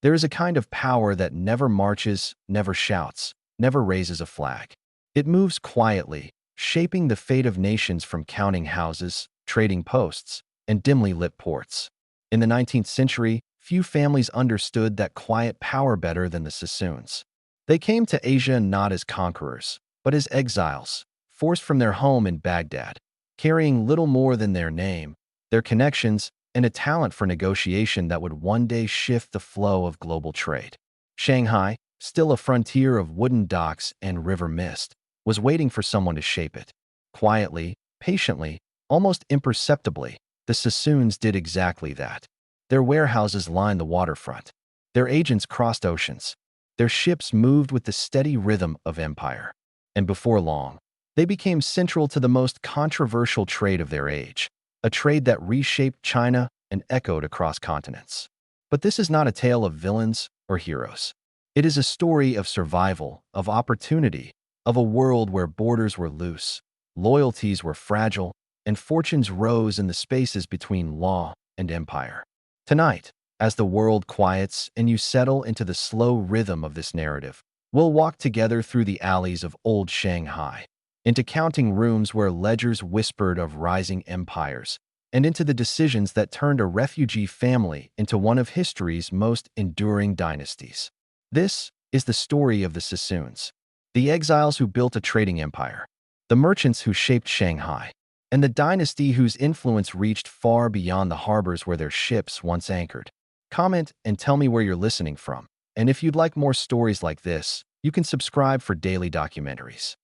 There is a kind of power that never marches, never shouts, never raises a flag. It moves quietly, shaping the fate of nations from counting houses, trading posts, and dimly lit ports. In the 19th century, few families understood that quiet power better than the Sassoons. They came to Asia not as conquerors, but as exiles, forced from their home in Baghdad, carrying little more than their name, their connections, and a talent for negotiation that would one day shift the flow of global trade. Shanghai, still a frontier of wooden docks and river mist, was waiting for someone to shape it. Quietly, patiently, almost imperceptibly, the Sassoons did exactly that. Their warehouses lined the waterfront. Their agents crossed oceans. Their ships moved with the steady rhythm of empire. And before long, they became central to the most controversial trade of their age, a trade that reshaped China and echoed across continents. But this is not a tale of villains or heroes. It is a story of survival, of opportunity, of a world where borders were loose, loyalties were fragile, and fortunes rose in the spaces between law and empire. Tonight, as the world quiets and you settle into the slow rhythm of this narrative, we'll walk together through the alleys of old Shanghai, into counting rooms where ledgers whispered of rising empires, and into the decisions that turned a refugee family into one of history's most enduring dynasties. This is the story of the Sassoons, the exiles who built a trading empire, the merchants who shaped Shanghai, and the dynasty whose influence reached far beyond the harbors where their ships once anchored. Comment and tell me where you're listening from, and if you'd like more stories like this, you can subscribe for daily documentaries.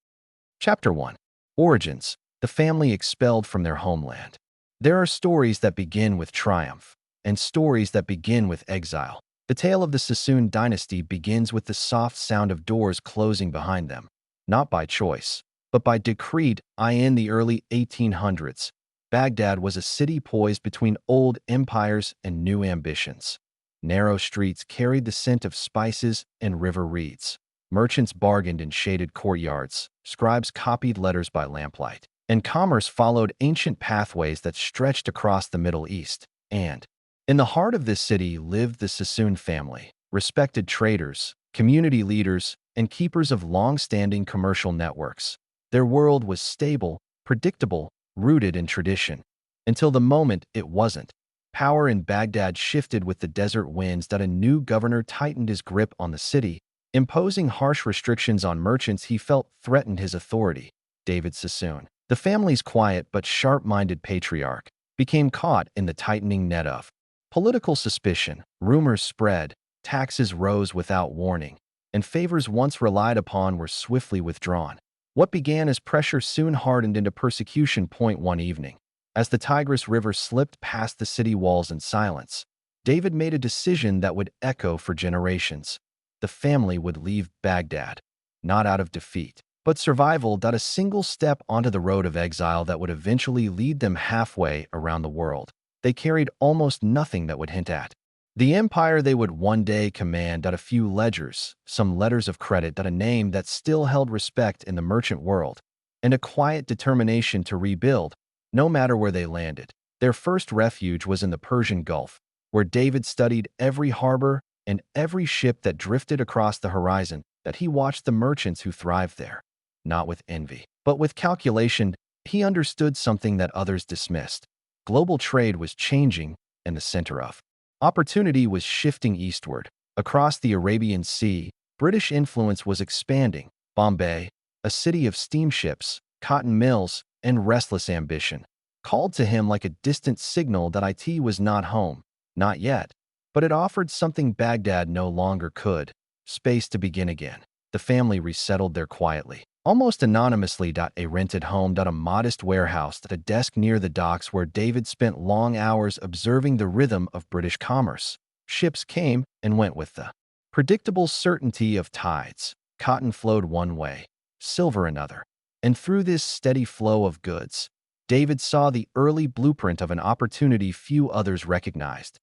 Chapter 1. Origins: the family expelled from their homeland. There are stories that begin with triumph, and stories that begin with exile. The tale of the Sassoon dynasty begins with the soft sound of doors closing behind them, not by choice, but by decree. In the early 1800s, Baghdad was a city poised between old empires and new ambitions. Narrow streets carried the scent of spices and river reeds. Merchants bargained in shaded courtyards, scribes copied letters by lamplight, and commerce followed ancient pathways that stretched across the Middle East. And in the heart of this city lived the Sassoon family, respected traders, community leaders, and keepers of long-standing commercial networks. Their world was stable, predictable, rooted in tradition. Until the moment it wasn't. Power in Baghdad shifted with the desert winds that a new governor tightened his grip on the city, imposing harsh restrictions on merchants he felt threatened his authority. David Sassoon, the family's quiet but sharp-minded patriarch, became caught in the tightening net of political suspicion. Rumors spread, taxes rose without warning, and favors once relied upon were swiftly withdrawn. What began as pressure soon hardened into persecution. One evening, as the Tigris River slipped past the city walls in silence, David made a decision that would echo for generations. The family would leave Baghdad, not out of defeat, but survival. A single step onto the road of exile that would eventually lead them halfway around the world. They carried almost nothing that would hint at the empire they would one day command. A few ledgers, some letters of credit, a name that still held respect in the merchant world, and a quiet determination to rebuild, no matter where they landed. Their first refuge was in the Persian Gulf, where David studied every harbor and every ship that drifted across the horizon. That he watched the merchants who thrived there, not with envy, but with calculation. He understood something that others dismissed. Global trade was changing, and the center of opportunity was shifting eastward. Across the Arabian Sea, British influence was expanding. Bombay, a city of steamships, cotton mills, and restless ambition, called to him like a distant signal that it was not home. Not yet. But it offered something Baghdad no longer could: space to begin again. The family resettled there quietly, almost anonymously. A rented home, a modest warehouse, a desk near the docks where David spent long hours observing the rhythm of British commerce. Ships came and went with the predictable certainty of tides. Cotton flowed one way, silver another. And through this steady flow of goods, David saw the early blueprint of an opportunity few others recognized.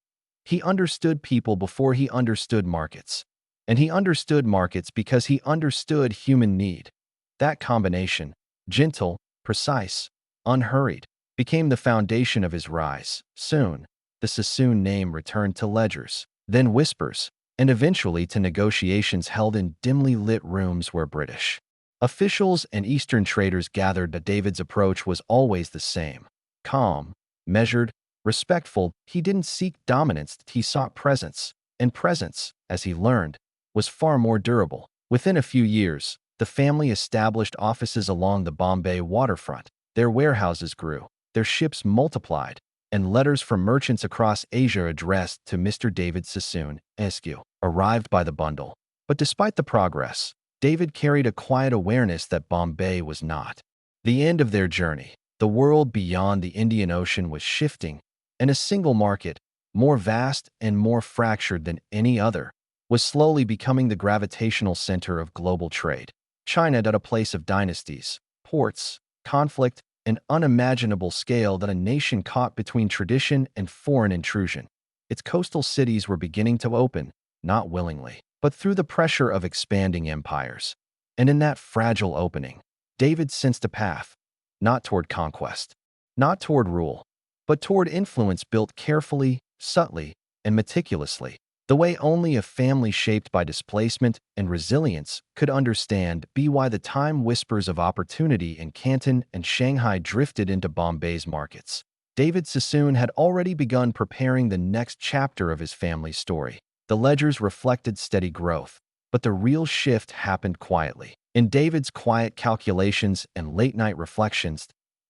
He understood people before he understood markets. And he understood markets because he understood human need. That combination, gentle, precise, unhurried, became the foundation of his rise. Soon, the Sassoon name returned to ledgers, then whispers, and eventually to negotiations held in dimly lit rooms where British officials and Eastern traders gathered. That David's approach was always the same: calm, measured, respectful. He didn't seek dominance, he sought presence, and presence, as he learned, was far more durable. Within a few years, the family established offices along the Bombay waterfront. Their warehouses grew, their ships multiplied, and letters from merchants across Asia addressed to Mr. David Sassoon, Esq. arrived by the bundle. But despite the progress, David carried a quiet awareness that Bombay was not the end of their journey. The world beyond the Indian Ocean was shifting, and a single market, more vast and more fractured than any other, was slowly becoming the gravitational center of global trade. China, at a place of dynasties, ports, conflict, an unimaginable scale, that a nation caught between tradition and foreign intrusion. Its coastal cities were beginning to open, not willingly, but through the pressure of expanding empires. And in that fragile opening, David sensed a path, not toward conquest, not toward rule, but toward influence built carefully, subtly, and meticulously, the way only a family shaped by displacement and resilience could understand. By the time whispers of opportunity in Canton and Shanghai drifted into Bombay's markets, David Sassoon had already begun preparing the next chapter of his family's story. The ledgers reflected steady growth, but the real shift happened quietly. In David's quiet calculations and late-night reflections,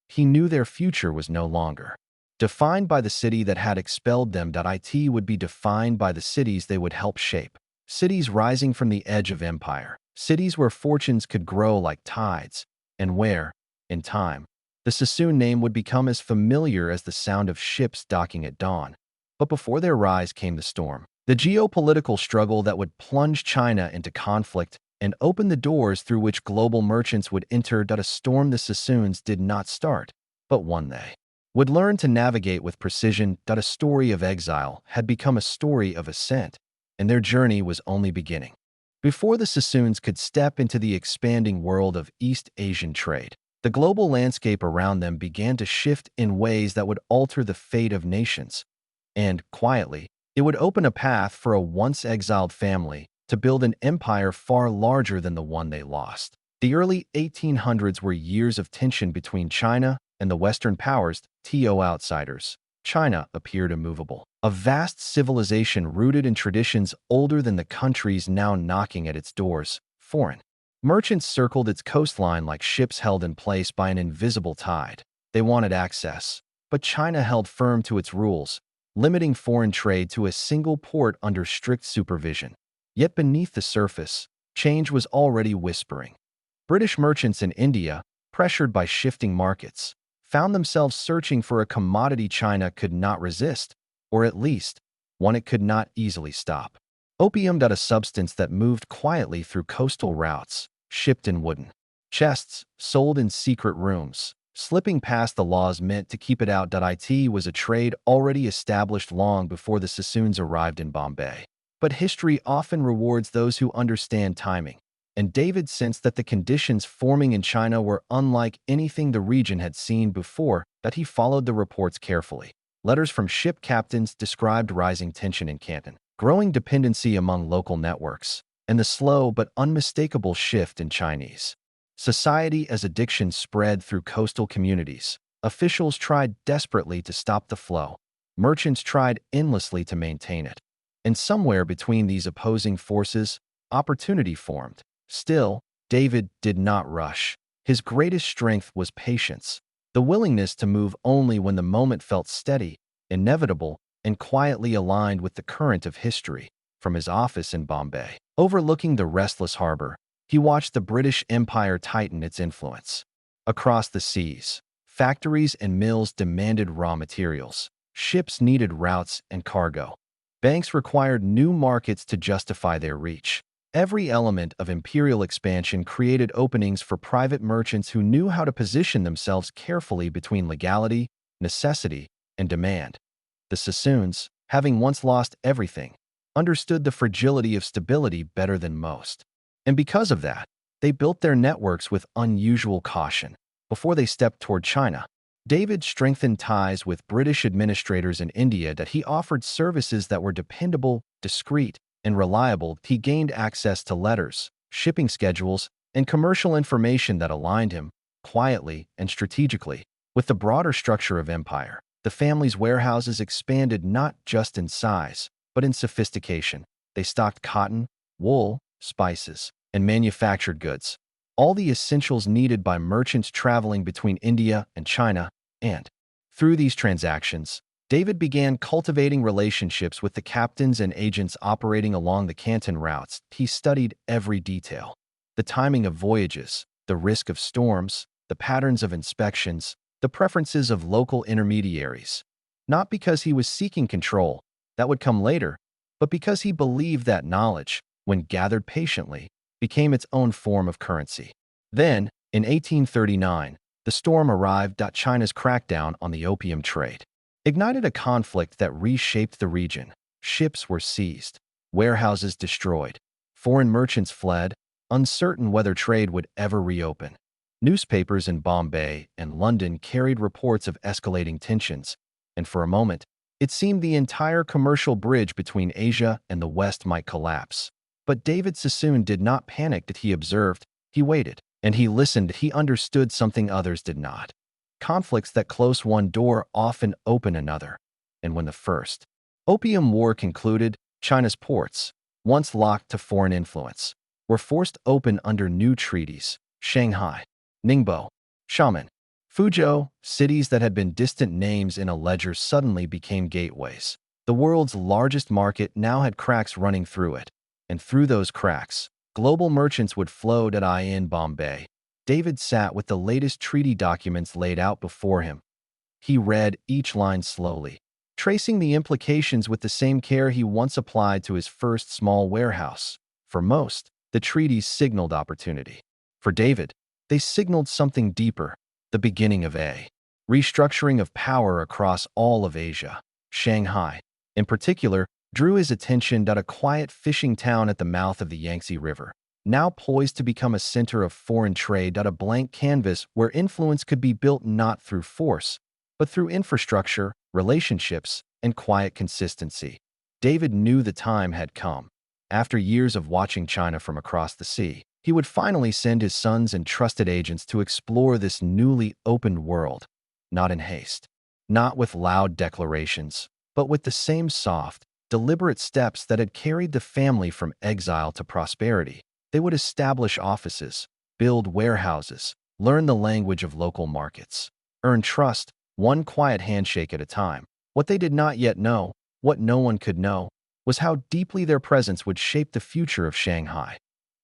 he knew their future was no longer defined by the city that had expelled them. It would be defined by the cities they would help shape. Cities rising from the edge of empire. Cities where fortunes could grow like tides, and where, in time, the Sassoon name would become as familiar as the sound of ships docking at dawn. But before their rise came the storm. The geopolitical struggle that would plunge China into conflict and open the doors through which global merchants would enter. A storm the Sassoons did not start, but one they would learn to navigate with precision. A story of exile had become a story of ascent, and their journey was only beginning. Before the Sassoons could step into the expanding world of East Asian trade, the global landscape around them began to shift in ways that would alter the fate of nations. And, quietly, it would open a path for a once exiled family to build an empire far larger than the one they lost. The early 1800s were years of tension between China and the Western powers. To outsiders, China appeared immovable, a vast civilization rooted in traditions older than the countries now knocking at its doors. Foreign merchants circled its coastline like ships held in place by an invisible tide. They wanted access, but China held firm to its rules, limiting foreign trade to a single port under strict supervision. Yet beneath the surface, change was already whispering. British merchants in India, pressured by shifting markets, found themselves searching for a commodity China could not resist, or at least, one it could not easily stop. Opium, a substance that moved quietly through coastal routes, shipped in wooden chests, sold in secret rooms, slipping past the laws meant to keep it out. It was a trade already established long before the Sassoons arrived in Bombay. But history often rewards those who understand timing, and David sensed that the conditions forming in China were unlike anything the region had seen before. He followed the reports carefully. Letters from ship captains described rising tension in Canton, growing dependency among local networks, and the slow but unmistakable shift in Chinese society as addiction spread through coastal communities. Officials tried desperately to stop the flow. Merchants tried endlessly to maintain it. And somewhere between these opposing forces, opportunity formed. Still, David did not rush. His greatest strength was patience, the willingness to move only when the moment felt steady, inevitable, and quietly aligned with the current of history. From his office in Bombay, overlooking the restless harbor, he watched the British Empire tighten its influence. Across the seas, factories and mills demanded raw materials. Ships needed routes and cargo. Banks required new markets to justify their reach. Every element of imperial expansion created openings for private merchants who knew how to position themselves carefully between legality, necessity, and demand. The Sassoons, having once lost everything, understood the fragility of stability better than most. And because of that, they built their networks with unusual caution. Before they stepped toward China, David strengthened ties with British administrators in India. He offered services that were dependable, discreet, and reliable, he gained access to letters, shipping schedules, and commercial information that aligned him, quietly and strategically, with the broader structure of empire. The family's warehouses expanded not just in size, but in sophistication. They stocked cotton, wool, spices, and manufactured goods, all the essentials needed by merchants traveling between India and China, and through these transactions, David began cultivating relationships with the captains and agents operating along the Canton routes. He studied every detail: the timing of voyages, the risk of storms, the patterns of inspections, the preferences of local intermediaries. Not because he was seeking control, that would come later, but because he believed that knowledge, when gathered patiently, became its own form of currency. Then, in 1839, the storm arrived. China's crackdown on the opium trade ignited a conflict that reshaped the region. Ships were seized, warehouses destroyed, foreign merchants fled, uncertain whether trade would ever reopen. Newspapers in Bombay and London carried reports of escalating tensions, and for a moment, it seemed the entire commercial bridge between Asia and the West might collapse. But David Sassoon did not panic. He observed, he waited, and he listened. He understood something others did not. Conflicts that close one door often open another. And when the First Opium War concluded, China's ports, once locked to foreign influence, were forced open under new treaties. Shanghai, Ningbo, Xiamen, Fuzhou, cities that had been distant names in a ledger, suddenly became gateways. The world's largest market now had cracks running through it, and through those cracks, global merchants would float. In Bombay, David sat with the latest treaty documents laid out before him. He read each line slowly, tracing the implications with the same care he once applied to his first small warehouse. For most, the treaties signaled opportunity. For David, they signaled something deeper, the beginning of a restructuring of power across all of Asia. Shanghai, in particular, drew his attention. A quiet fishing town at the mouth of the Yangtze River, now poised to become a center of foreign trade. A blank canvas where influence could be built not through force, but through infrastructure, relationships, and quiet consistency. David knew the time had come. After years of watching China from across the sea, he would finally send his sons and trusted agents to explore this newly opened world, not in haste, not with loud declarations, but with the same soft, deliberate steps that had carried the family from exile to prosperity. They would establish offices, build warehouses, learn the language of local markets, earn trust, one quiet handshake at a time. What they did not yet know, what no one could know, was how deeply their presence would shape the future of Shanghai,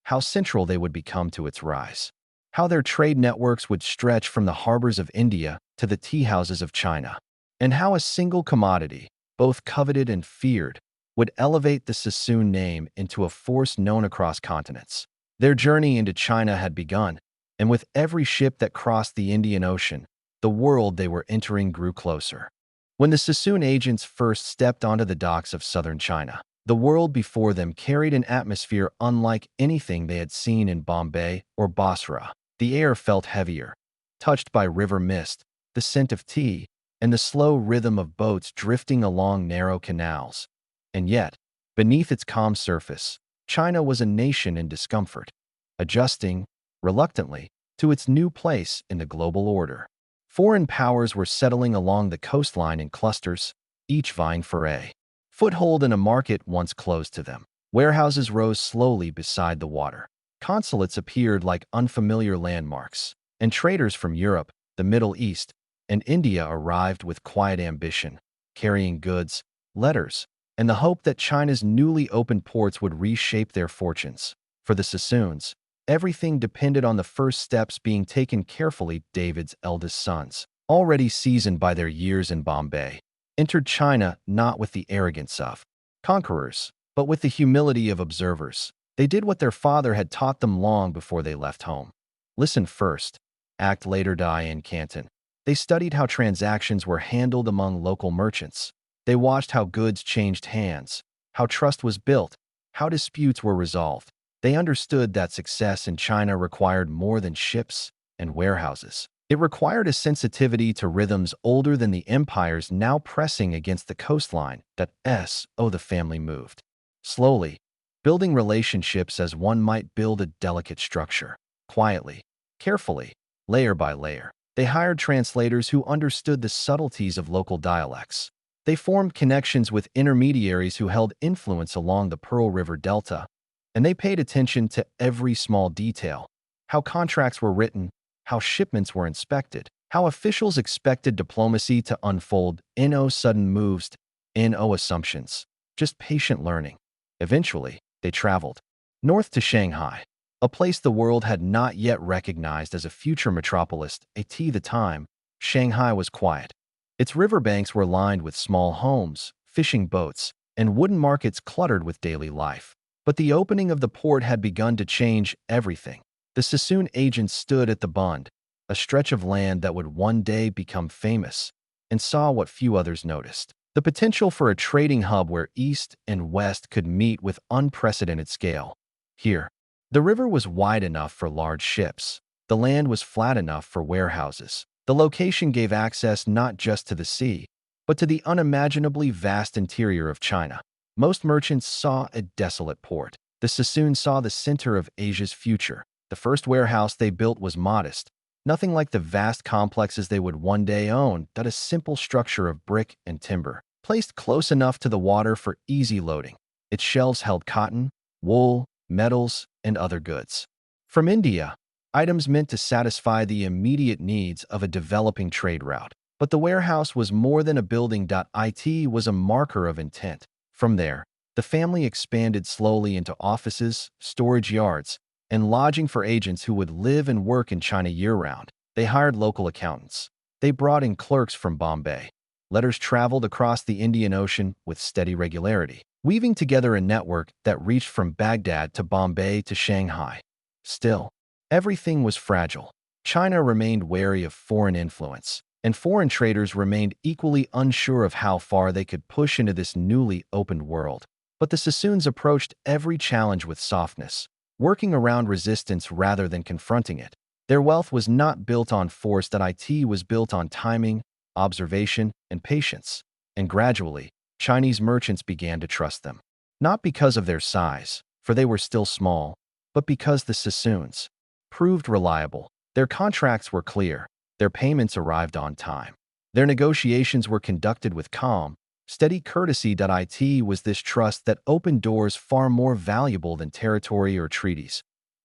how central they would become to its rise, how their trade networks would stretch from the harbors of India to the tea houses of China, and how a single commodity, both coveted and feared, would elevate the Sassoon name into a force known across continents. Their journey into China had begun, and with every ship that crossed the Indian Ocean, the world they were entering grew closer. When the Sassoon agents first stepped onto the docks of southern China, the world before them carried an atmosphere unlike anything they had seen in Bombay or Basra. The air felt heavier, touched by river mist, the scent of tea, and the slow rhythm of boats drifting along narrow canals. And yet, beneath its calm surface, China was a nation in discomfort, adjusting, reluctantly, to its new place in the global order. Foreign powers were settling along the coastline in clusters, each vying for a foothold in a market once closed to them. Warehouses rose slowly beside the water. Consulates appeared like unfamiliar landmarks, and traders from Europe, the Middle East, and India arrived with quiet ambition, carrying goods, letters, and the hope that China's newly opened ports would reshape their fortunes. For the Sassoons, everything depended on the first steps being taken carefully. David's eldest sons, already seasoned by their years in Bombay, entered China not with the arrogance of conquerors, but with the humility of observers. They did what their father had taught them long before they left home. Listen first, act later. In Canton, they studied how transactions were handled among local merchants. They watched how goods changed hands, how trust was built, how disputes were resolved. They understood that success in China required more than ships and warehouses. It required a sensitivity to rhythms older than the empires now pressing against the coastline. The family moved slowly, building relationships as one might build a delicate structure, quietly, carefully, layer by layer. They hired translators who understood the subtleties of local dialects. They formed connections with intermediaries who held influence along the Pearl River Delta, and they paid attention to every small detail: how contracts were written, how shipments were inspected, how officials expected diplomacy to unfold. No sudden moves, no assumptions, just patient learning. Eventually, they traveled north to Shanghai, a place the world had not yet recognized as a future metropolis. At the time, Shanghai was quiet. Its riverbanks were lined with small homes, fishing boats, and wooden markets cluttered with daily life. But the opening of the port had begun to change everything. The Sassoon agents stood at the Bund, a stretch of land that would one day become famous, and saw what few others noticed: the potential for a trading hub where East and West could meet with unprecedented scale. Here, the river was wide enough for large ships. The land was flat enough for warehouses. The location gave access not just to the sea, but to the unimaginably vast interior of China. Most merchants saw a desolate port. The Sassoons saw the center of Asia's future. The first warehouse they built was modest, nothing like the vast complexes they would one day own, but a simple structure of brick and timber, placed close enough to the water for easy loading. Its shelves held cotton, wool, metals, and other goods from India, items meant to satisfy the immediate needs of a developing trade route. But the warehouse was more than a building. It was a marker of intent. From there, the family expanded slowly into offices, storage yards, and lodging for agents who would live and work in China year-round. They hired local accountants. They brought in clerks from Bombay. Letters traveled across the Indian Ocean with steady regularity, weaving together a network that reached from Baghdad to Bombay to Shanghai. Still, everything was fragile. China remained wary of foreign influence, and foreign traders remained equally unsure of how far they could push into this newly opened world. But the Sassoons approached every challenge with softness, working around resistance rather than confronting it. Their wealth was not built on force. It was built on timing, observation, and patience. And gradually, Chinese merchants began to trust them. Not because of their size, for they were still small, but because the Sassoons proved reliable. Their contracts were clear. Their payments arrived on time. Their negotiations were conducted with calm, steady courtesy. It was this trust that opened doors far more valuable than territory or treaties.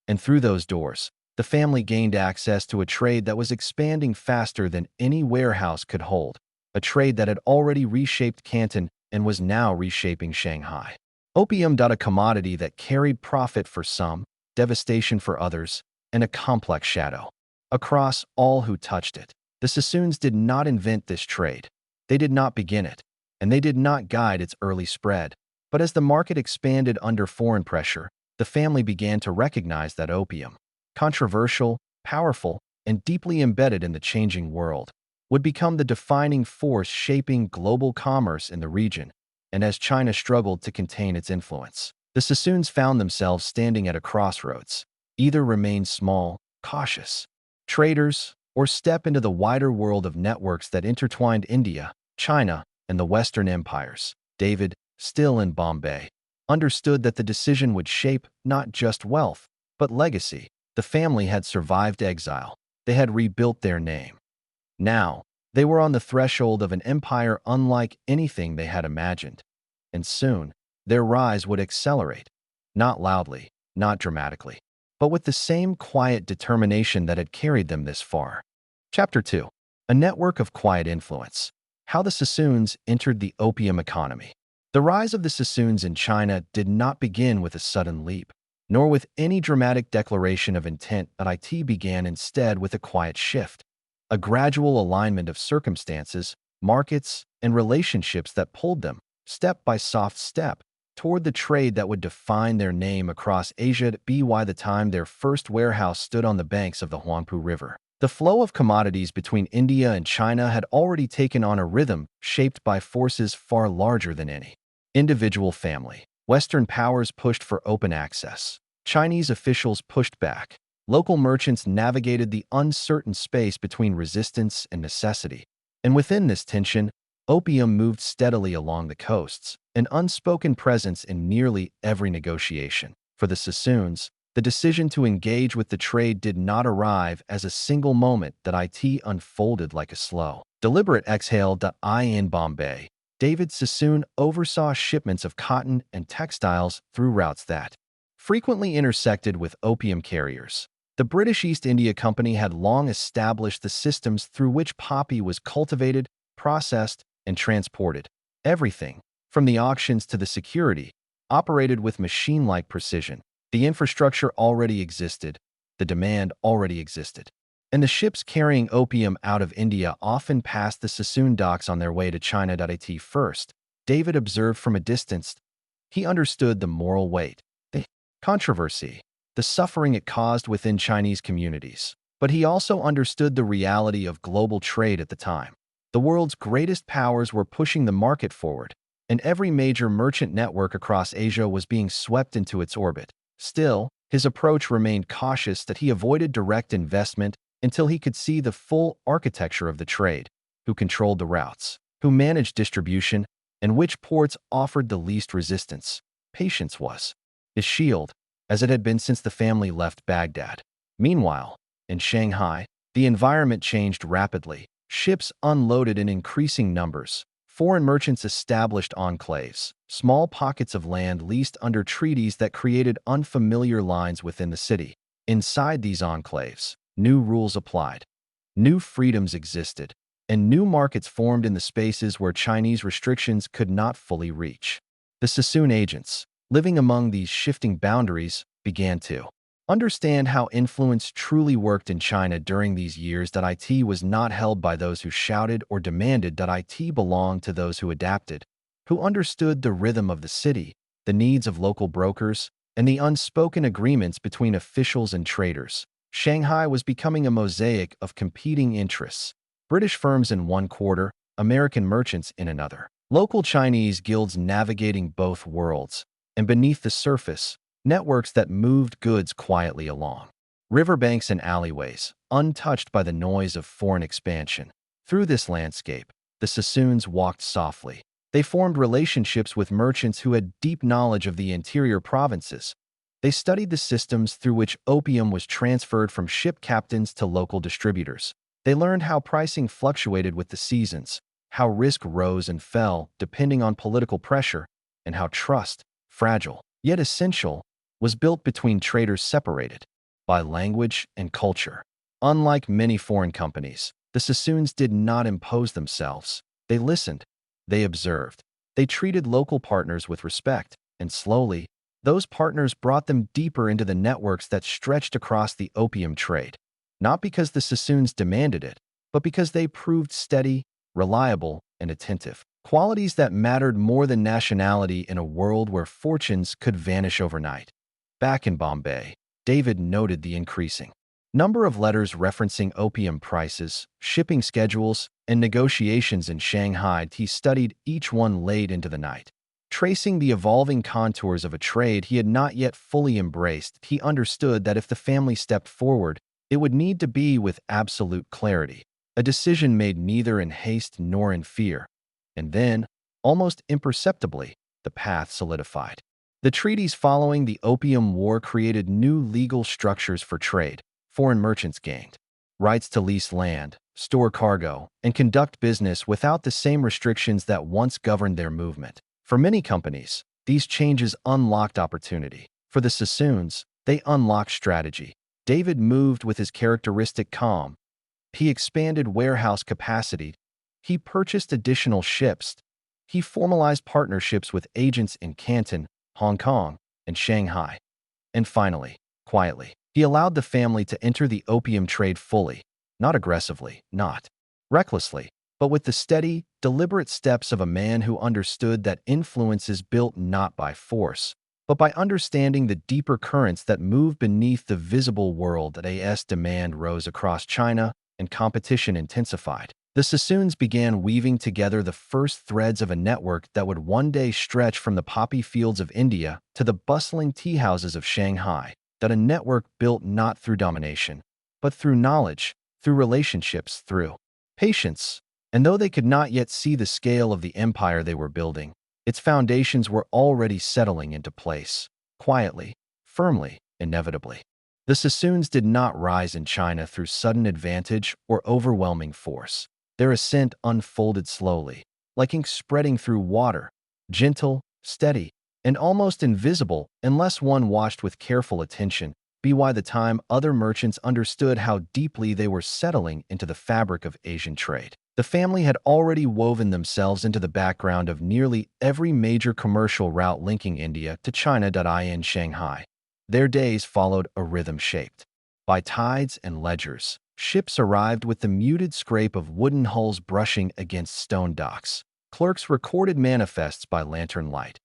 And through those doors, the family gained access to a trade that was expanding faster than any warehouse could hold, a trade that had already reshaped Canton and was now reshaping Shanghai. Opium, a commodity that carried profit for some, devastation for others, and a complex shadow across all who touched it. The Sassoons did not invent this trade. They did not begin it, and they did not guide its early spread. But as the market expanded under foreign pressure, the family began to recognize that opium, controversial, powerful, and deeply embedded in the changing world, would become the defining force shaping global commerce in the region. And as China struggled to contain its influence, the Sassoons found themselves standing at a crossroads: either remain small, cautious traders, or step into the wider world of networks that intertwined India, China, and the Western empires. David, still in Bombay, understood that the decision would shape not just wealth, but legacy. The family had survived exile. They had rebuilt their name. Now, they were on the threshold of an empire unlike anything they had imagined. And soon, their rise would accelerate. Not loudly, not dramatically, but with the same quiet determination that had carried them this far. Chapter 2. A network of quiet influence. How the Sassoons entered the opium economy. The rise of the Sassoons in China did not begin with a sudden leap, nor with any dramatic declaration of intent. It began instead with a quiet shift, a gradual alignment of circumstances, markets, and relationships that pulled them, step by soft step, toward the trade that would define their name across Asia. By the time their first warehouse stood on the banks of the Huangpu River, the flow of commodities between India and China had already taken on a rhythm shaped by forces far larger than any individual family. Western powers pushed for open access. Chinese officials pushed back. Local merchants navigated the uncertain space between resistance and necessity. And within this tension, opium moved steadily along the coasts, an unspoken presence in nearly every negotiation. For the Sassoons, the decision to engage with the trade did not arrive as a single moment that it unfolded like a slow, deliberate exhale. In Bombay, David Sassoon oversaw shipments of cotton and textiles through routes that frequently intersected with opium carriers. The British East India Company had long established the systems through which poppy was cultivated, processed, and transported. Everything, from the auctions to the security, operated with machine-like precision. The infrastructure already existed, the demand already existed, and the ships carrying opium out of India often passed the Sassoon docks on their way to China. First, David observed from a distance. He understood the moral weight, the controversy, the suffering it caused within Chinese communities. But he also understood the reality of global trade at the time. The world's greatest powers were pushing the market forward, and every major merchant network across Asia was being swept into its orbit. Still, his approach remained cautious that he avoided direct investment until he could see the full architecture of the trade, who controlled the routes, who managed distribution, and which ports offered the least resistance. Patience was his shield, as it had been since the family left Baghdad. Meanwhile, in Shanghai, the environment changed rapidly. Ships unloaded in increasing numbers. Foreign merchants established enclaves, small pockets of land leased under treaties that created unfamiliar lines within the city. Inside these enclaves, new rules applied, new freedoms existed, and new markets formed in the spaces where Chinese restrictions could not fully reach. The Sassoon agents, living among these shifting boundaries, began to understand how influence truly worked in China during these years. It was not held by those who shouted or demanded. It belonged to those who adapted, who understood the rhythm of the city, the needs of local brokers, and the unspoken agreements between officials and traders. Shanghai was becoming a mosaic of competing interests. British firms in one quarter, American merchants in another. Local Chinese guilds navigating both worlds. And beneath the surface, networks that moved goods quietly along. Riverbanks and alleyways, untouched by the noise of foreign expansion. Through this landscape, the Sassoons walked softly. They formed relationships with merchants who had deep knowledge of the interior provinces. They studied the systems through which opium was transferred from ship captains to local distributors. They learned how pricing fluctuated with the seasons, how risk rose and fell depending on political pressure, and how trust, fragile yet essential, was built between traders separated by language and culture. Unlike many foreign companies, the Sassoons did not impose themselves. They listened, they observed, they treated local partners with respect, and slowly, those partners brought them deeper into the networks that stretched across the opium trade. Not because the Sassoons demanded it, but because they proved steady, reliable, and attentive. Qualities that mattered more than nationality in a world where fortunes could vanish overnight. Back in Bombay, David noted the increasing number of letters referencing opium prices, shipping schedules, and negotiations in Shanghai. He studied each one late into the night. Tracing the evolving contours of a trade he had not yet fully embraced, he understood that if the family stepped forward, it would need to be with absolute clarity, a decision made neither in haste nor in fear. And then, almost imperceptibly, the path solidified. The treaties following the Opium War created new legal structures for trade. Foreign merchants gained rights to lease land, store cargo, and conduct business without the same restrictions that once governed their movement. For many companies, these changes unlocked opportunity. For the Sassoons, they unlocked strategy. David moved with his characteristic calm. He expanded warehouse capacity. He purchased additional ships. He formalized partnerships with agents in Canton, Hong Kong, and Shanghai. And finally, quietly, he allowed the family to enter the opium trade fully, not aggressively, not recklessly, but with the steady, deliberate steps of a man who understood that influence is built not by force, but by understanding the deeper currents that move beneath the visible world. As demand rose across China and competition intensified, the Sassoons began weaving together the first threads of a network that would one day stretch from the poppy fields of India to the bustling tea houses of Shanghai. That a network built not through domination, but through knowledge, through relationships, through patience. And though they could not yet see the scale of the empire they were building, Its foundations were already settling into place, quietly, firmly, inevitably. The Sassoons did not rise in China through sudden advantage or overwhelming force. Their ascent unfolded slowly, like ink spreading through water, gentle, steady, and almost invisible unless one watched with careful attention. By the time other merchants understood how deeply they were settling into the fabric of Asian trade, the family had already woven themselves into the background of nearly every major commercial route linking India to China. In Shanghai, their days followed a rhythm shaped by tides and ledgers. Ships arrived with the muted scrape of wooden hulls brushing against stone docks. Clerks recorded manifests by lantern light.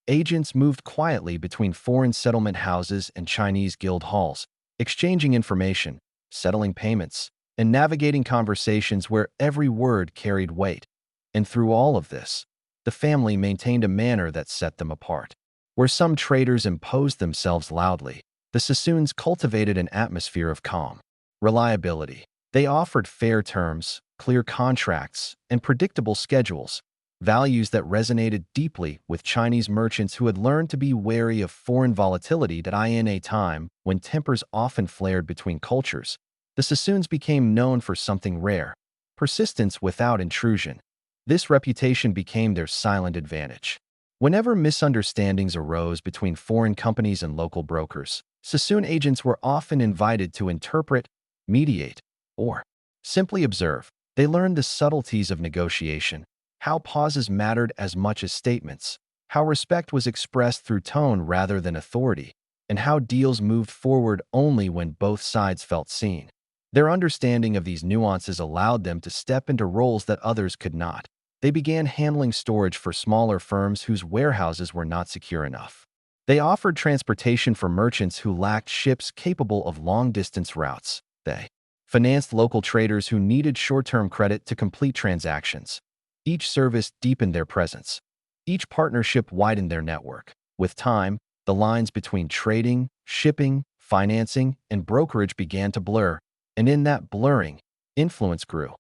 Agents moved quietly between foreign settlement houses and Chinese guild halls, exchanging information, settling payments, and navigating conversations where every word carried weight. And through all of this, the family maintained a manner that set them apart. Where some traders imposed themselves loudly, the Sassoons cultivated an atmosphere of calm, reliability. They offered fair terms, clear contracts, and predictable schedules, values that resonated deeply with Chinese merchants who had learned to be wary of foreign volatility. In a time when tempers often flared between cultures, the Sassoons became known for something rare: persistence without intrusion. This reputation became their silent advantage. Whenever misunderstandings arose between foreign companies and local brokers, Sassoon agents were often invited to interpret, mediate, or simply observe. They learned the subtleties of negotiation, how pauses mattered as much as statements, how respect was expressed through tone rather than authority, and how deals moved forward only when both sides felt seen. Their understanding of these nuances allowed them to step into roles that others could not. They began handling storage for smaller firms whose warehouses were not secure enough. They offered transportation for merchants who lacked ships capable of long-distance routes. They financed local traders who needed short-term credit to complete transactions. Each service deepened their presence. Each partnership widened their network. With time, the lines between trading, shipping, financing, and brokerage began to blur, and in that blurring, influence grew.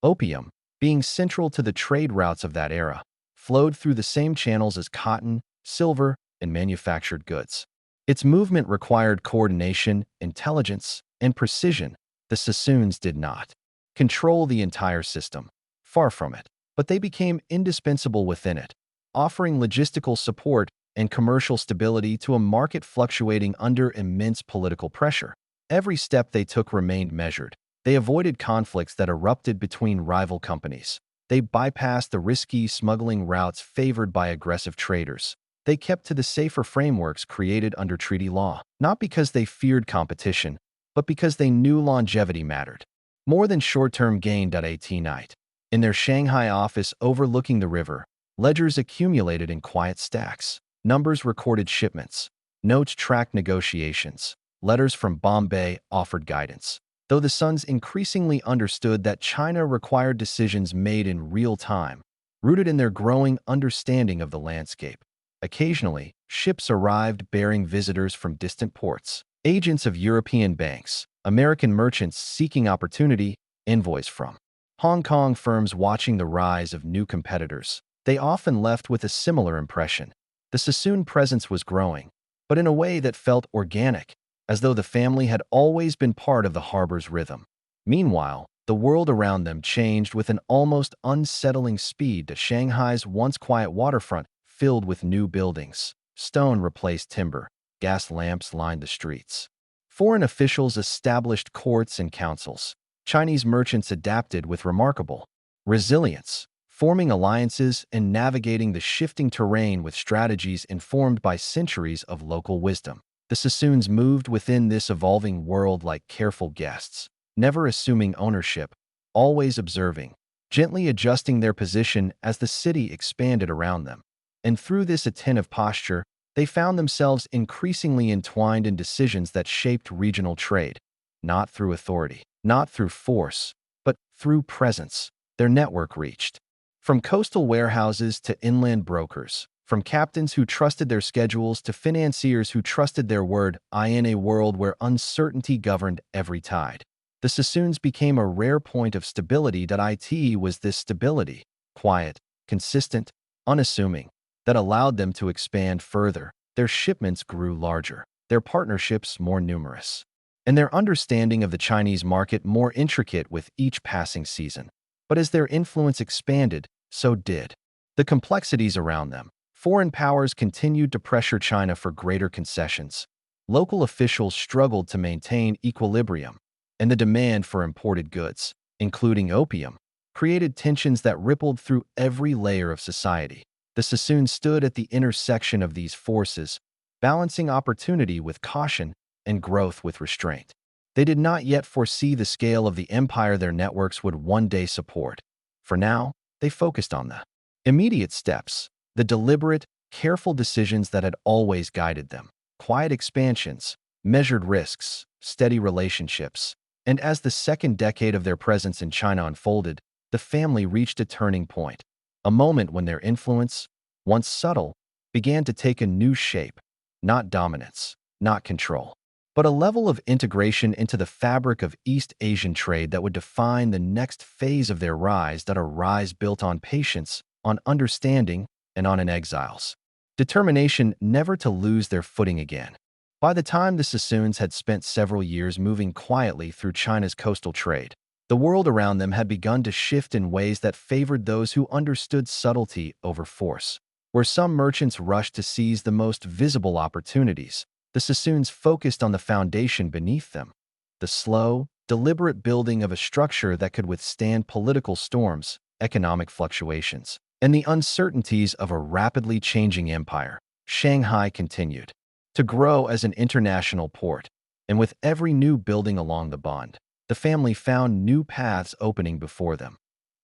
Opium, being central to the trade routes of that era, flowed through the same channels as cotton, silver, and manufactured goods. Its movement required coordination, intelligence, and precision. The Sassoons did not control the entire system. Far from it. But they became indispensable within it, offering logistical support and commercial stability to a market fluctuating under immense political pressure. Every step they took remained measured. They avoided conflicts that erupted between rival companies. They bypassed the risky smuggling routes favored by aggressive traders. They kept to the safer frameworks created under treaty law, not because they feared competition, but because they knew longevity mattered more than short-term gain. Night. In their Shanghai office overlooking the river, ledgers accumulated in quiet stacks. Numbers recorded shipments. Notes tracked negotiations. Letters from Bombay offered guidance. Though the sons increasingly understood that China required decisions made in real time, rooted in their growing understanding of the landscape. Occasionally, ships arrived bearing visitors from distant ports. Agents of European banks, American merchants seeking opportunity, envoys from Hong Kong firms watching the rise of new competitors. They often left with a similar impression. The Sassoon presence was growing, but in a way that felt organic, as though the family had always been part of the harbor's rhythm. Meanwhile, the world around them changed with an almost unsettling speed. To Shanghai's once quiet waterfront filled with new buildings. Stone replaced timber. Gas lamps lined the streets. Foreign officials established courts and councils. Chinese merchants adapted with remarkable resilience, forming alliances and navigating the shifting terrain with strategies informed by centuries of local wisdom. The Sassoons moved within this evolving world like careful guests, never assuming ownership, always observing, gently adjusting their position as the city expanded around them. And through this attentive posture, they found themselves increasingly entwined in decisions that shaped regional trade, not through authority, not through force, but through presence. Their network reached from coastal warehouses to inland brokers, from captains who trusted their schedules to financiers who trusted their word. In a world where uncertainty governed every tide, the Sassoons became a rare point of stability. It was this stability, quiet, consistent, unassuming, that allowed them to expand further. Their shipments grew larger, their partnerships more numerous, and their understanding of the Chinese market more intricate with each passing season. But as their influence expanded, so did the complexities around them. Foreign powers continued to pressure China for greater concessions. Local officials struggled to maintain equilibrium, and the demand for imported goods, including opium, created tensions that rippled through every layer of society. The Sassoons stood at the intersection of these forces, balancing opportunity with caution and growth with restraint. They did not yet foresee the scale of the empire their networks would one day support. For now, they focused on the immediate steps, the deliberate, careful decisions that had always guided them. Quiet expansions, measured risks, steady relationships. And as the second decade of their presence in China unfolded, the family reached a turning point, a moment when their influence, once subtle, began to take a new shape. Not dominance, not control, but a level of integration into the fabric of East Asian trade that would define the next phase of their rise, that a rise built on patience, on understanding, and on an exile's determination never to lose their footing again. By the time the Sassoons had spent several years moving quietly through China's coastal trade, the world around them had begun to shift in ways that favored those who understood subtlety over force. Where some merchants rushed to seize the most visible opportunities, the Sassoons focused on the foundation beneath them, the slow, deliberate building of a structure that could withstand political storms, economic fluctuations, and the uncertainties of a rapidly changing empire. Shanghai continued to grow as an international port, and with every new building along the bund, the family found new paths opening before them.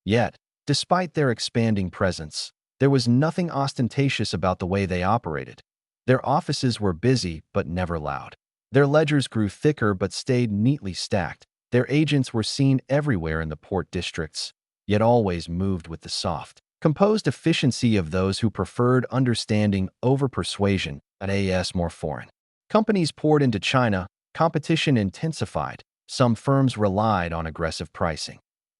Yet, despite their expanding presence, there was nothing ostentatious about the way they operated. Their offices were busy but never loud. Their ledgers grew thicker but stayed neatly stacked. Their agents were seen everywhere in the port districts, yet always moved with the soft, composed efficiency of those who preferred understanding over persuasion. As more foreign companies poured into China, competition intensified. Some firms relied on aggressive pricing.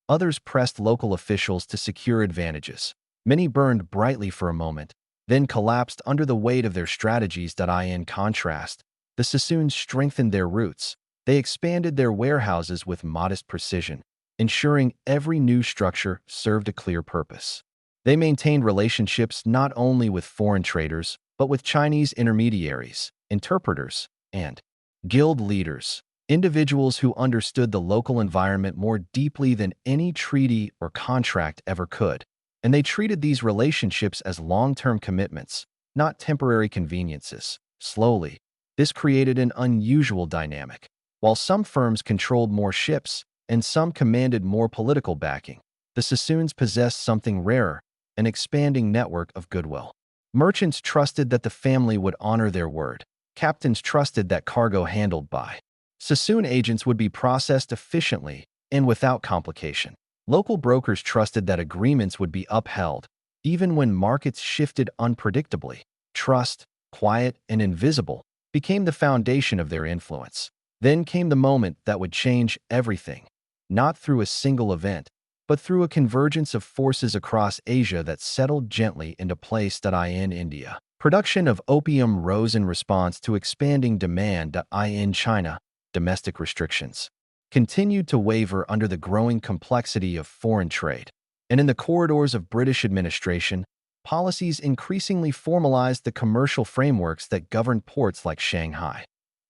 Others pressed local officials to secure advantages. Many burned brightly for a moment, then collapsed under the weight of their strategies. In contrast, the Sassoons strengthened their roots. They expanded their warehouses with modest precision, ensuring every new structure served a clear purpose. They maintained relationships not only with foreign traders, but with Chinese intermediaries, interpreters, and guild leaders, individuals who understood the local environment more deeply than any treaty or contract ever could. And they treated these relationships as long-term commitments, not temporary conveniences. Slowly, this created an unusual dynamic. While some firms controlled more ships and some commanded more political backing, the Sassoons possessed something rarer, an expanding network of goodwill. Merchants trusted that the family would honor their word. Captains trusted that cargo handled by Sassoon agents would be processed efficiently and without complication. Local brokers trusted that agreements would be upheld, even when markets shifted unpredictably. Trust, quiet and invisible, became the foundation of their influence. Then came the moment that would change everything, not through a single event, but through a convergence of forces across Asia that settled gently into place. In India, production of opium rose in response to expanding demand. In China, domestic restrictions continued to waver under the growing complexity of foreign trade. And in the corridors of British administration, policies increasingly formalized the commercial frameworks that governed ports like Shanghai.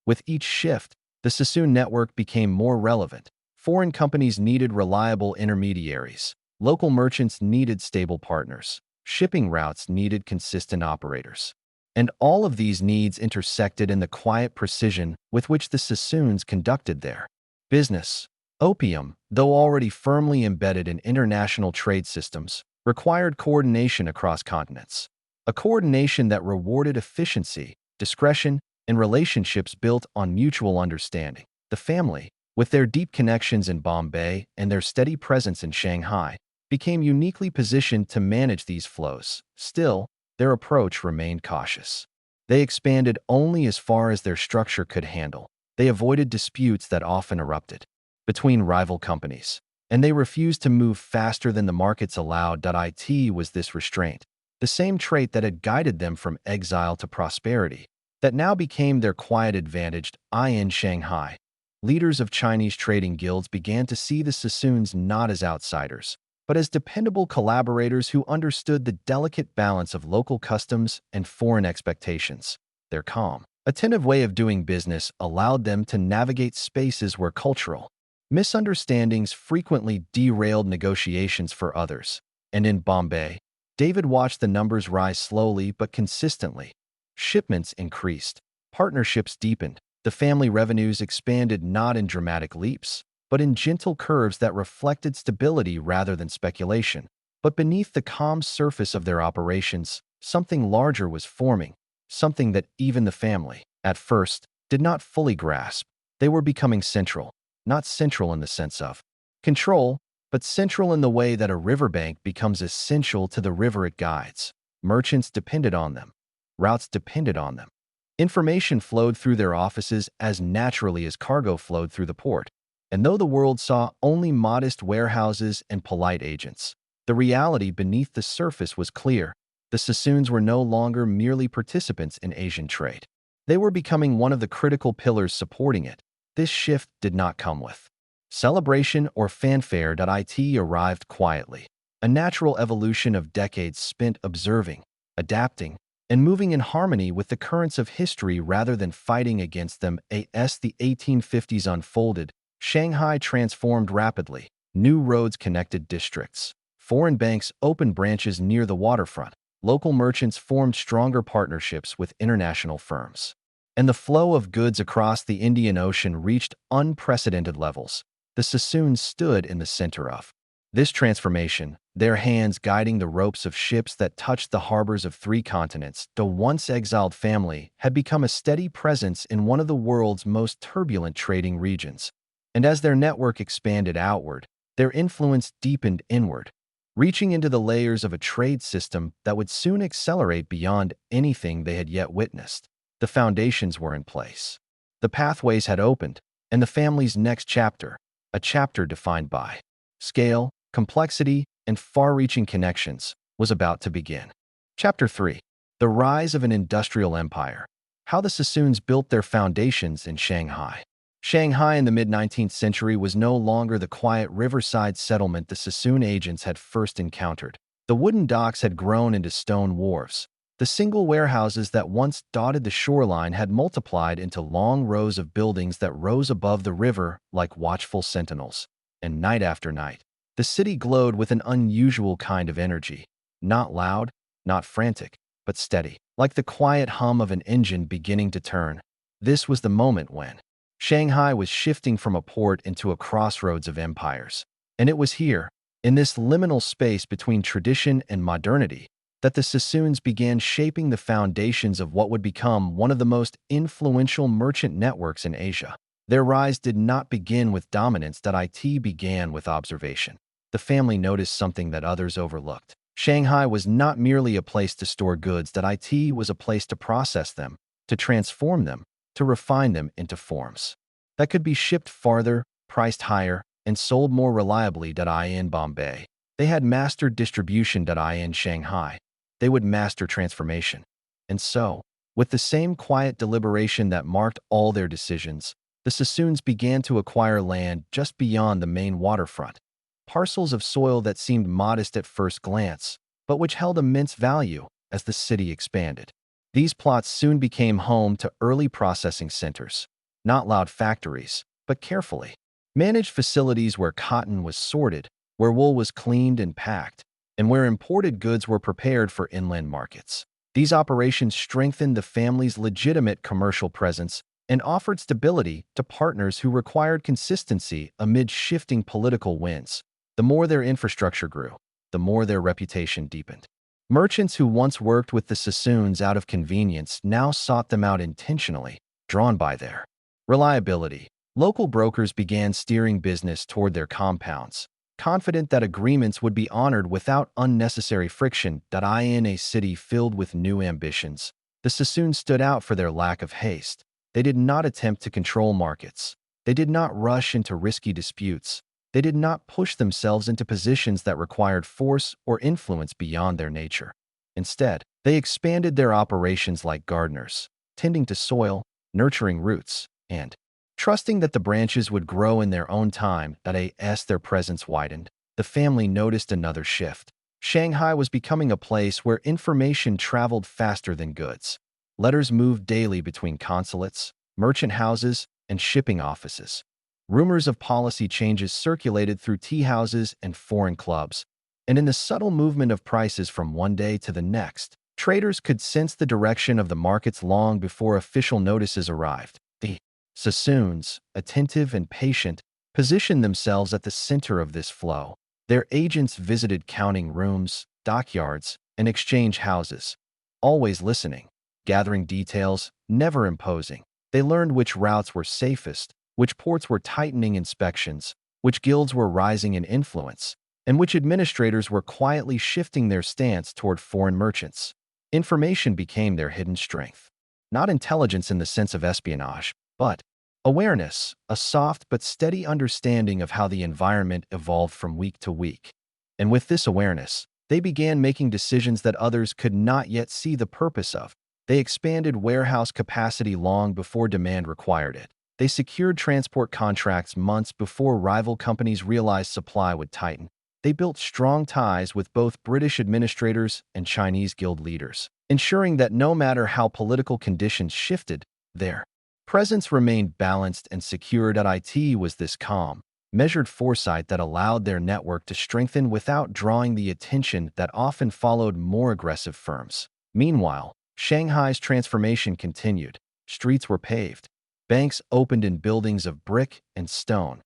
With each shift, the Sassoon network became more relevant. Foreign companies needed reliable intermediaries. Local merchants needed stable partners. Shipping routes needed consistent operators. And all of these needs intersected in the quiet precision with which the Sassoons conducted their business. Opium, though already firmly embedded in international trade systems, required coordination across continents. A coordination that rewarded efficiency, discretion, and relationships built on mutual understanding. The family, with their deep connections in Bombay and their steady presence in Shanghai, became uniquely positioned to manage these flows. Still, their approach remained cautious. They expanded only as far as their structure could handle. They avoided disputes that often erupted between rival companies, and they refused to move faster than the markets allowed. It was this restraint, the same trait that had guided them from exile to prosperity, that now became their quiet advantage. In Shanghai, leaders of Chinese trading guilds began to see the Sassoons not as outsiders, but as dependable collaborators who understood the delicate balance of local customs and foreign expectations. Their calm, attentive way of doing business allowed them to navigate spaces where cultural misunderstandings frequently derailed negotiations for others. And in Bombay, David watched the numbers rise slowly but consistently. Shipments increased, partnerships deepened, the family revenues expanded not in dramatic leaps, but in gentle curves that reflected stability rather than speculation. But beneath the calm surface of their operations, something larger was forming, something that even the family, at first, did not fully grasp. They were becoming central, not central in the sense of control, but central in the way that a riverbank becomes essential to the river it guides. Merchants depended on them. Routes depended on them. Information flowed through their offices as naturally as cargo flowed through the port. And though the world saw only modest warehouses and polite agents, the reality beneath the surface was clear. The Sassoons were no longer merely participants in Asian trade. They were becoming one of the critical pillars supporting it. This shift did not come with celebration or fanfare. It arrived quietly, a natural evolution of decades spent observing, adapting, and moving in harmony with the currents of history rather than fighting against them. As the 1850s unfolded, Shanghai transformed rapidly. New roads connected districts. Foreign banks opened branches near the waterfront. Local merchants formed stronger partnerships with international firms. And the flow of goods across the Indian Ocean reached unprecedented levels. The Sassoons stood in the center of this transformation, their hands guiding the ropes of ships that touched the harbors of 3 continents. The once exiled family had become a steady presence in one of the world's most turbulent trading regions. And as their network expanded outward, their influence deepened inward, reaching into the layers of a trade system that would soon accelerate beyond anything they had yet witnessed. The foundations were in place. The pathways had opened, and the family's next chapter, a chapter defined by scale, complexity, and far-reaching connections, was about to begin. Chapter 3. The Rise of an Industrial Empire. How the Sassoons built their foundations in Shanghai. Shanghai in the mid-19th century was no longer the quiet riverside settlement the Sassoon agents had first encountered. The wooden docks had grown into stone wharves. The single warehouses that once dotted the shoreline had multiplied into long rows of buildings that rose above the river like watchful sentinels. And night after night, the city glowed with an unusual kind of energy. Not loud, not frantic, but steady, like the quiet hum of an engine beginning to turn. This was the moment when Shanghai was shifting from a port into a crossroads of empires. And it was here, in this liminal space between tradition and modernity, that the Sassoons began shaping the foundations of what would become one of the most influential merchant networks in Asia. Their rise did not begin with dominance. It began with observation. The family noticed something that others overlooked. Shanghai was not merely a place to store goods. It was a place to process them, to transform them, to refine them into forms that could be shipped farther, priced higher, and sold more reliably. In Bombay, they had mastered distribution. In Shanghai, they would master transformation. And so, with the same quiet deliberation that marked all their decisions, the Sassoons began to acquire land just beyond the main waterfront, parcels of soil that seemed modest at first glance, but which held immense value as the city expanded. These plots soon became home to early processing centers, not loud factories, but carefully managed facilities where cotton was sorted, where wool was cleaned and packed, and where imported goods were prepared for inland markets. These operations strengthened the family's legitimate commercial presence and offered stability to partners who required consistency amid shifting political winds. The more their infrastructure grew, the more their reputation deepened. Merchants who once worked with the Sassoons out of convenience now sought them out intentionally, drawn by their reliability. Local brokers began steering business toward their compounds, confident that agreements would be honored without unnecessary friction. In a city filled with new ambitions, the Sassoons stood out for their lack of haste. They did not attempt to control markets. They did not rush into risky disputes. They did not push themselves into positions that required force or influence beyond their nature. Instead, they expanded their operations like gardeners, tending to soil, nurturing roots, and trusting that the branches would grow in their own time. As their presence widened, the family noticed another shift. Shanghai was becoming a place where information traveled faster than goods. Letters moved daily between consulates, merchant houses, and shipping offices. Rumors of policy changes circulated through tea houses and foreign clubs, and in the subtle movement of prices from one day to the next, traders could sense the direction of the markets long before official notices arrived. The Sassoons, attentive and patient, positioned themselves at the center of this flow. Their agents visited counting rooms, dockyards, and exchange houses, always listening, gathering details, never imposing. They learned which routes were safest, which ports were tightening inspections, which guilds were rising in influence, and which administrators were quietly shifting their stance toward foreign merchants. Information became their hidden strength. Not intelligence in the sense of espionage, but awareness, a soft but steady understanding of how the environment evolved from week to week. And with this awareness, they began making decisions that others could not yet see the purpose of. They expanded warehouse capacity long before demand required it. They secured transport contracts months before rival companies realized supply would tighten. They built strong ties with both British administrators and Chinese guild leaders, ensuring that no matter how political conditions shifted, their presence remained balanced and secured. It was this calm, measured foresight that allowed their network to strengthen without drawing the attention that often followed more aggressive firms. Meanwhile, Shanghai's transformation continued. Streets were paved. Banks opened in buildings of brick and stone.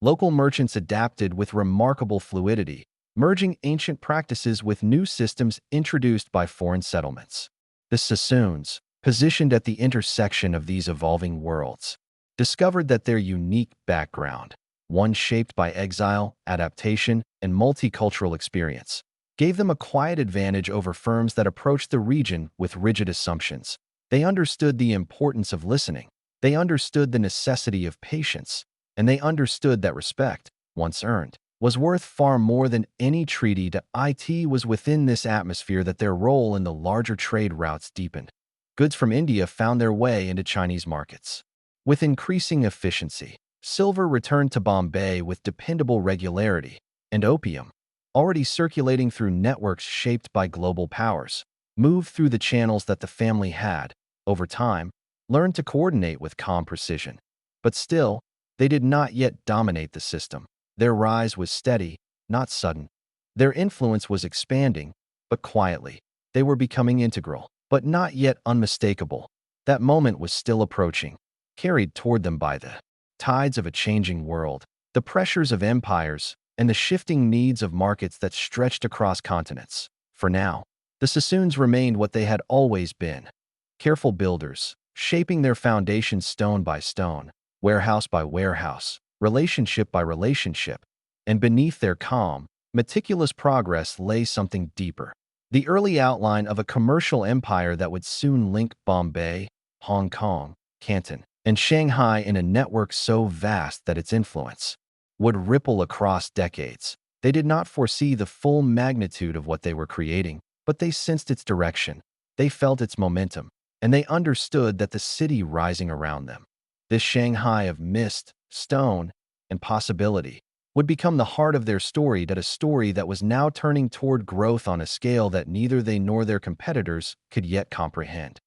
Local merchants adapted with remarkable fluidity, merging ancient practices with new systems introduced by foreign settlements. The Sassoons, positioned at the intersection of these evolving worlds, discovered that their unique background, one shaped by exile, adaptation, and multicultural experience, gave them a quiet advantage over firms that approached the region with rigid assumptions. They understood the importance of listening. They understood the necessity of patience, and they understood that respect, once earned, was worth far more than any treaty. It was within this atmosphere that their role in the larger trade routes deepened. Goods from India found their way into Chinese markets. With increasing efficiency, silver returned to Bombay with dependable regularity, and opium, already circulating through networks shaped by global powers, moved through the channels that the family had, over time, learned to coordinate with calm precision. But still, they did not yet dominate the system. Their rise was steady, not sudden. Their influence was expanding, but quietly. They were becoming integral, but not yet unmistakable. That moment was still approaching, carried toward them by the tides of a changing world, the pressures of empires, and the shifting needs of markets that stretched across continents. For now, the Sassoons remained what they had always been: careful builders, shaping their foundations stone by stone, warehouse by warehouse, relationship by relationship, and beneath their calm, meticulous progress lay something deeper. The early outline of a commercial empire that would soon link Bombay, Hong Kong, Canton, and Shanghai in a network so vast that its influence would ripple across decades. They did not foresee the full magnitude of what they were creating, but they sensed its direction. They felt its momentum, and they understood that the city rising around them, this Shanghai of mist, stone, and possibility, would become the heart of their story. A story that was now turning toward growth on a scale that neither they nor their competitors could yet comprehend.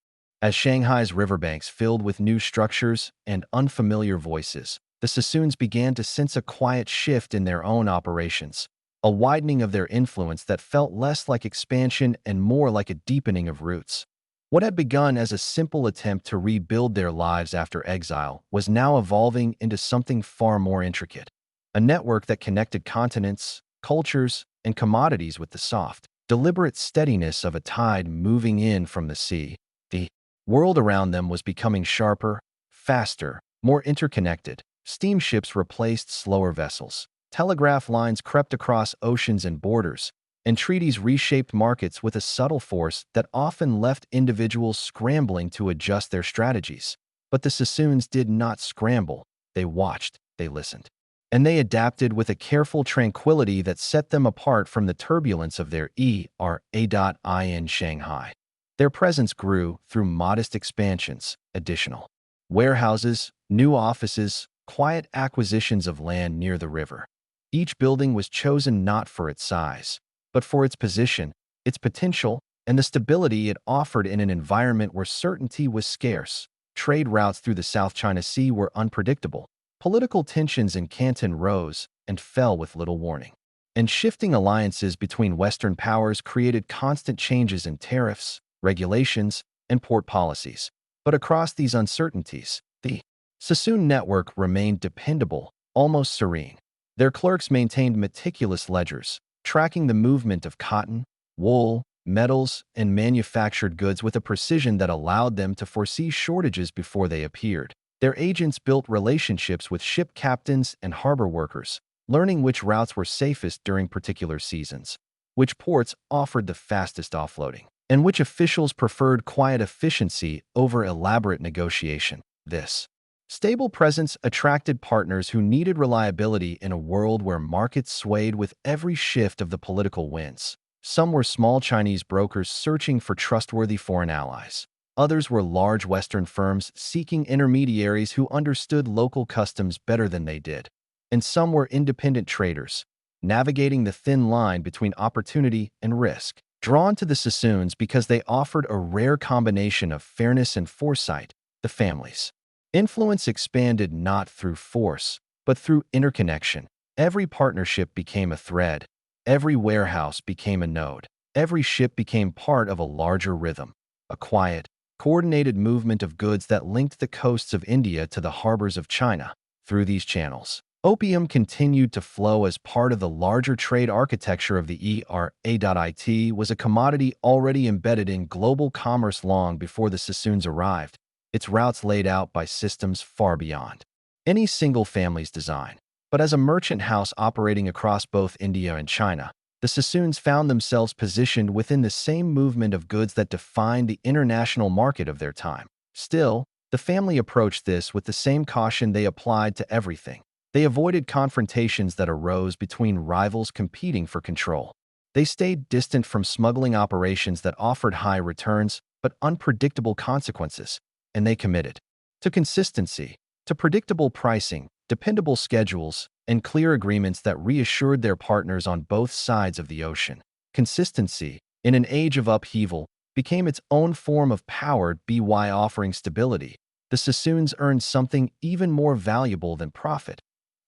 As Shanghai's riverbanks filled with new structures and unfamiliar voices, the Sassoons began to sense a quiet shift in their own operations, a widening of their influence that felt less like expansion and more like a deepening of roots. What had begun as a simple attempt to rebuild their lives after exile was now evolving into something far more intricate, a network that connected continents, cultures, and commodities with the soft, deliberate steadiness of a tide moving in from the sea. The world around them was becoming sharper, faster, more interconnected. Steamships replaced slower vessels. Telegraph lines crept across oceans and borders, and treaties reshaped markets with a subtle force that often left individuals scrambling to adjust their strategies. But the Sassoons did not scramble. They watched, they listened. and they adapted with a careful tranquility that set them apart from the turbulence of their in Shanghai. Their presence grew through modest expansions, additional warehouses, new offices, quiet acquisitions of land near the river. Each building was chosen not for its size, but for its position, its potential, and the stability it offered in an environment where certainty was scarce. Trade routes through the South China Sea were unpredictable. Political tensions in Canton rose and fell with little warning. And shifting alliances between Western powers created constant changes in tariffs, regulations, and port policies. But across these uncertainties, the Sassoon network remained dependable, almost serene. Their clerks maintained meticulous ledgers, tracking the movement of cotton, wool, metals, and manufactured goods with a precision that allowed them to foresee shortages before they appeared. Their agents built relationships with ship captains and harbor workers, learning which routes were safest during particular seasons, which ports offered the fastest offloading, and which officials preferred quiet efficiency over elaborate negotiation. This stable presence attracted partners who needed reliability in a world where markets swayed with every shift of the political winds. Some were small Chinese brokers searching for trustworthy foreign allies. Others were large Western firms seeking intermediaries who understood local customs better than they did. And some were independent traders, navigating the thin line between opportunity and risk, drawn to the Sassoons because they offered a rare combination of fairness and foresight. The families' influence expanded not through force, but through interconnection. Every partnership became a thread. Every warehouse became a node. Every ship became part of a larger rhythm, a quiet, coordinated movement of goods that linked the coasts of India to the harbors of China. Through these channels, opium continued to flow as part of the larger trade architecture of the It was a commodity already embedded in global commerce long before the Sassoons arrived, its routes laid out by systems far beyond any single family's design. But as a merchant house operating across both India and China, the Sassoons found themselves positioned within the same movement of goods that defined the international market of their time. Still, the family approached this with the same caution they applied to everything. They avoided confrontations that arose between rivals competing for control. They stayed distant from smuggling operations that offered high returns but unpredictable consequences, and they committed to consistency, to predictable pricing, dependable schedules, and clear agreements that reassured their partners on both sides of the ocean. Consistency, in an age of upheaval, became its own form of power by offering stability. The Sassoons earned something even more valuable than profit: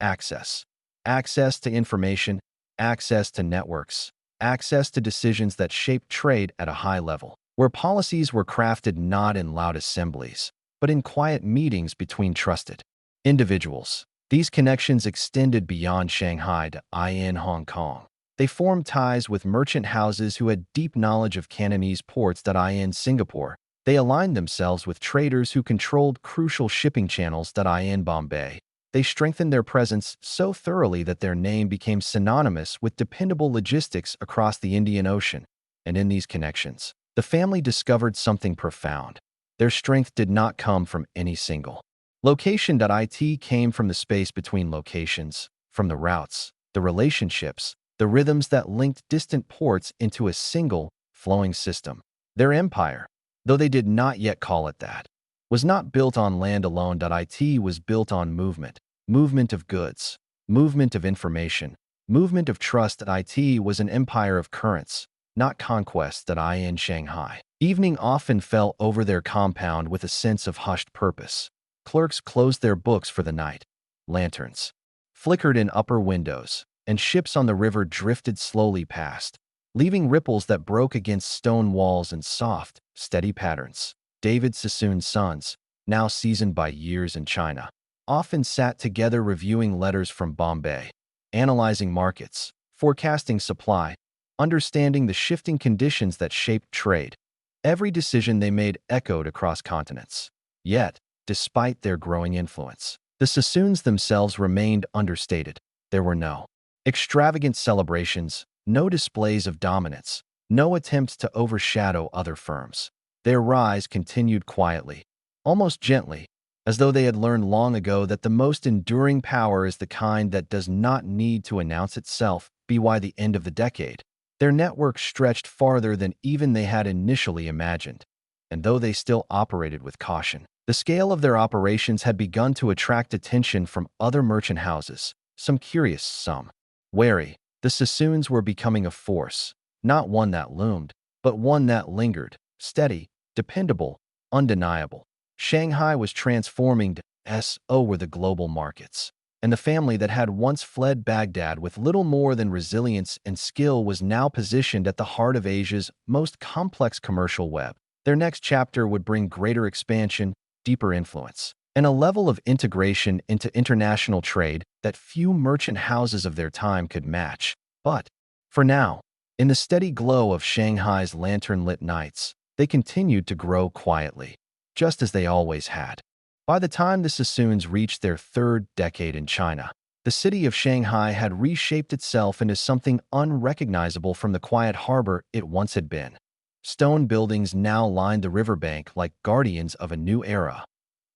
access. Access to information, access to networks, access to decisions that shaped trade at a high level, where policies were crafted not in loud assemblies, but in quiet meetings between trusted individuals. These connections extended beyond Shanghai to Hong Kong. They formed ties with merchant houses who had deep knowledge of Cantonese ports in Singapore. They aligned themselves with traders who controlled crucial shipping channels in Bombay. They strengthened their presence so thoroughly that their name became synonymous with dependable logistics across the Indian Ocean. And in these connections, the family discovered something profound. Their strength did not come from any single location. It came from the space between locations, from the routes, the relationships, the rhythms that linked distant ports into a single, flowing system. Their empire, though they did not yet call it that, was not built on land alone. It was built on movement, movement of goods, movement of information, movement of trust. It was an empire of currents, not conquest. In Shanghai, evening often fell over their compound with a sense of hushed purpose. Clerks closed their books for the night. Lanterns flickered in upper windows, and ships on the river drifted slowly past, leaving ripples that broke against stone walls in soft, steady patterns. David Sassoon's sons, now seasoned by years in China, often sat together reviewing letters from Bombay, analyzing markets, forecasting supply, understanding the shifting conditions that shaped trade. Every decision they made echoed across continents. Yet, despite their growing influence, the Sassoons themselves remained understated. There were no extravagant celebrations, no displays of dominance, no attempts to overshadow other firms. Their rise continued quietly, almost gently, as though they had learned long ago that the most enduring power is the kind that does not need to announce itself. By the end of the decade, their network stretched farther than even they had initially imagined, and though they still operated with caution, the scale of their operations had begun to attract attention from other merchant houses, some curious, some wary. The Sassoons were becoming a force, not one that loomed, but one that lingered, steady, dependable, undeniable. Shanghai was transforming. So were the global markets, and the family that had once fled Baghdad with little more than resilience and skill was now positioned at the heart of Asia's most complex commercial web. Their next chapter would bring greater expansion, deeper influence, and a level of integration into international trade that few merchant houses of their time could match. But, for now, in the steady glow of Shanghai's lantern-lit nights, they continued to grow quietly, just as they always had. By the time the Sassoons reached their third decade in China, the city of Shanghai had reshaped itself into something unrecognizable from the quiet harbor it once had been. Stone buildings now lined the riverbank like guardians of a new era.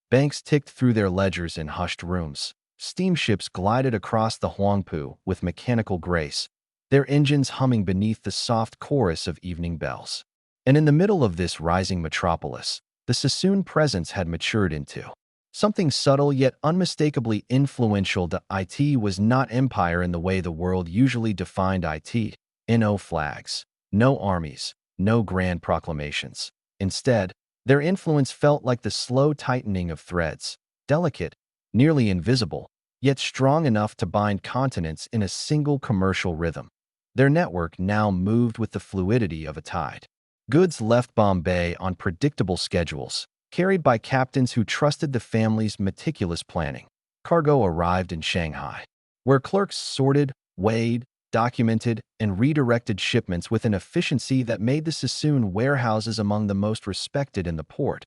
Banks ticked through their ledgers in hushed rooms. Steamships glided across the Huangpu with mechanical grace, their engines humming beneath the soft chorus of evening bells. And in the middle of this rising metropolis, the Sassoon presence had matured into something subtle yet unmistakably influential. The IT was not empire in the way the world usually defined it. No flags, no armies, no grand proclamations. Instead, their influence felt like the slow tightening of threads, delicate, nearly invisible, yet strong enough to bind continents in a single commercial rhythm. Their network now moved with the fluidity of a tide. Goods left Bombay on predictable schedules, carried by captains who trusted the family's meticulous planning. Cargo arrived in Shanghai, where clerks sorted, weighed, documented, and redirected shipments with an efficiency that made the Sassoon warehouses among the most respected in the port.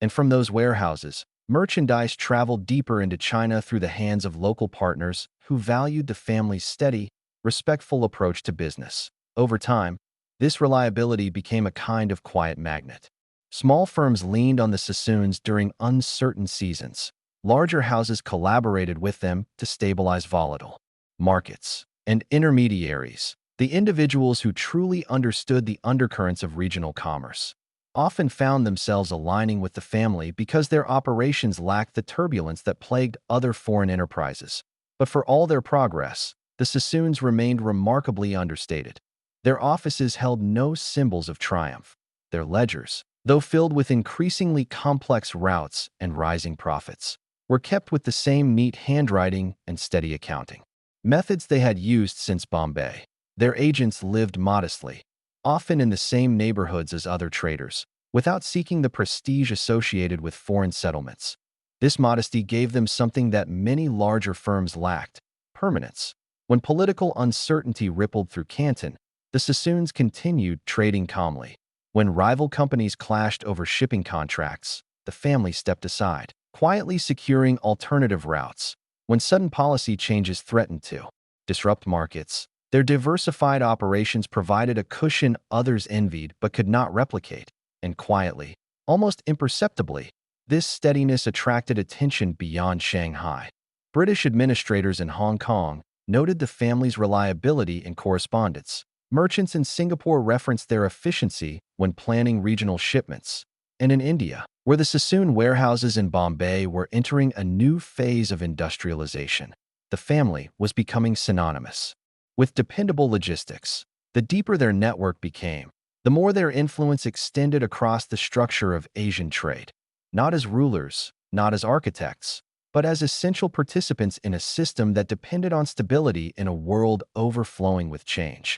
And from those warehouses, merchandise traveled deeper into China through the hands of local partners who valued the family's steady, respectful approach to business. Over time, this reliability became a kind of quiet magnet. Small firms leaned on the Sassoons during uncertain seasons. Larger houses collaborated with them to stabilize volatile markets. And intermediaries, the individuals who truly understood the undercurrents of regional commerce, often found themselves aligning with the family because their operations lacked the turbulence that plagued other foreign enterprises. But for all their progress, the Sassoons remained remarkably understated. Their offices held no symbols of triumph. Their ledgers, though filled with increasingly complex routes and rising profits, were kept with the same neat handwriting and steady accounting methods they had used since Bombay. Their agents lived modestly, often in the same neighborhoods as other traders, without seeking the prestige associated with foreign settlements. This modesty gave them something that many larger firms lacked: permanence. When political uncertainty rippled through Canton, the Sassoons continued trading calmly. When rival companies clashed over shipping contracts, the family stepped aside, quietly securing alternative routes. When sudden policy changes threatened to disrupt markets, their diversified operations provided a cushion others envied but could not replicate. And quietly, almost imperceptibly, this steadiness attracted attention beyond Shanghai. British administrators in Hong Kong noted the family's reliability in correspondence. Merchants in Singapore referenced their efficiency when planning regional shipments. And in India, where the Sassoon warehouses in Bombay were entering a new phase of industrialization, the family was becoming synonymous with dependable logistics. The deeper their network became, the more their influence extended across the structure of Asian trade, not as rulers, not as architects, but as essential participants in a system that depended on stability in a world overflowing with change.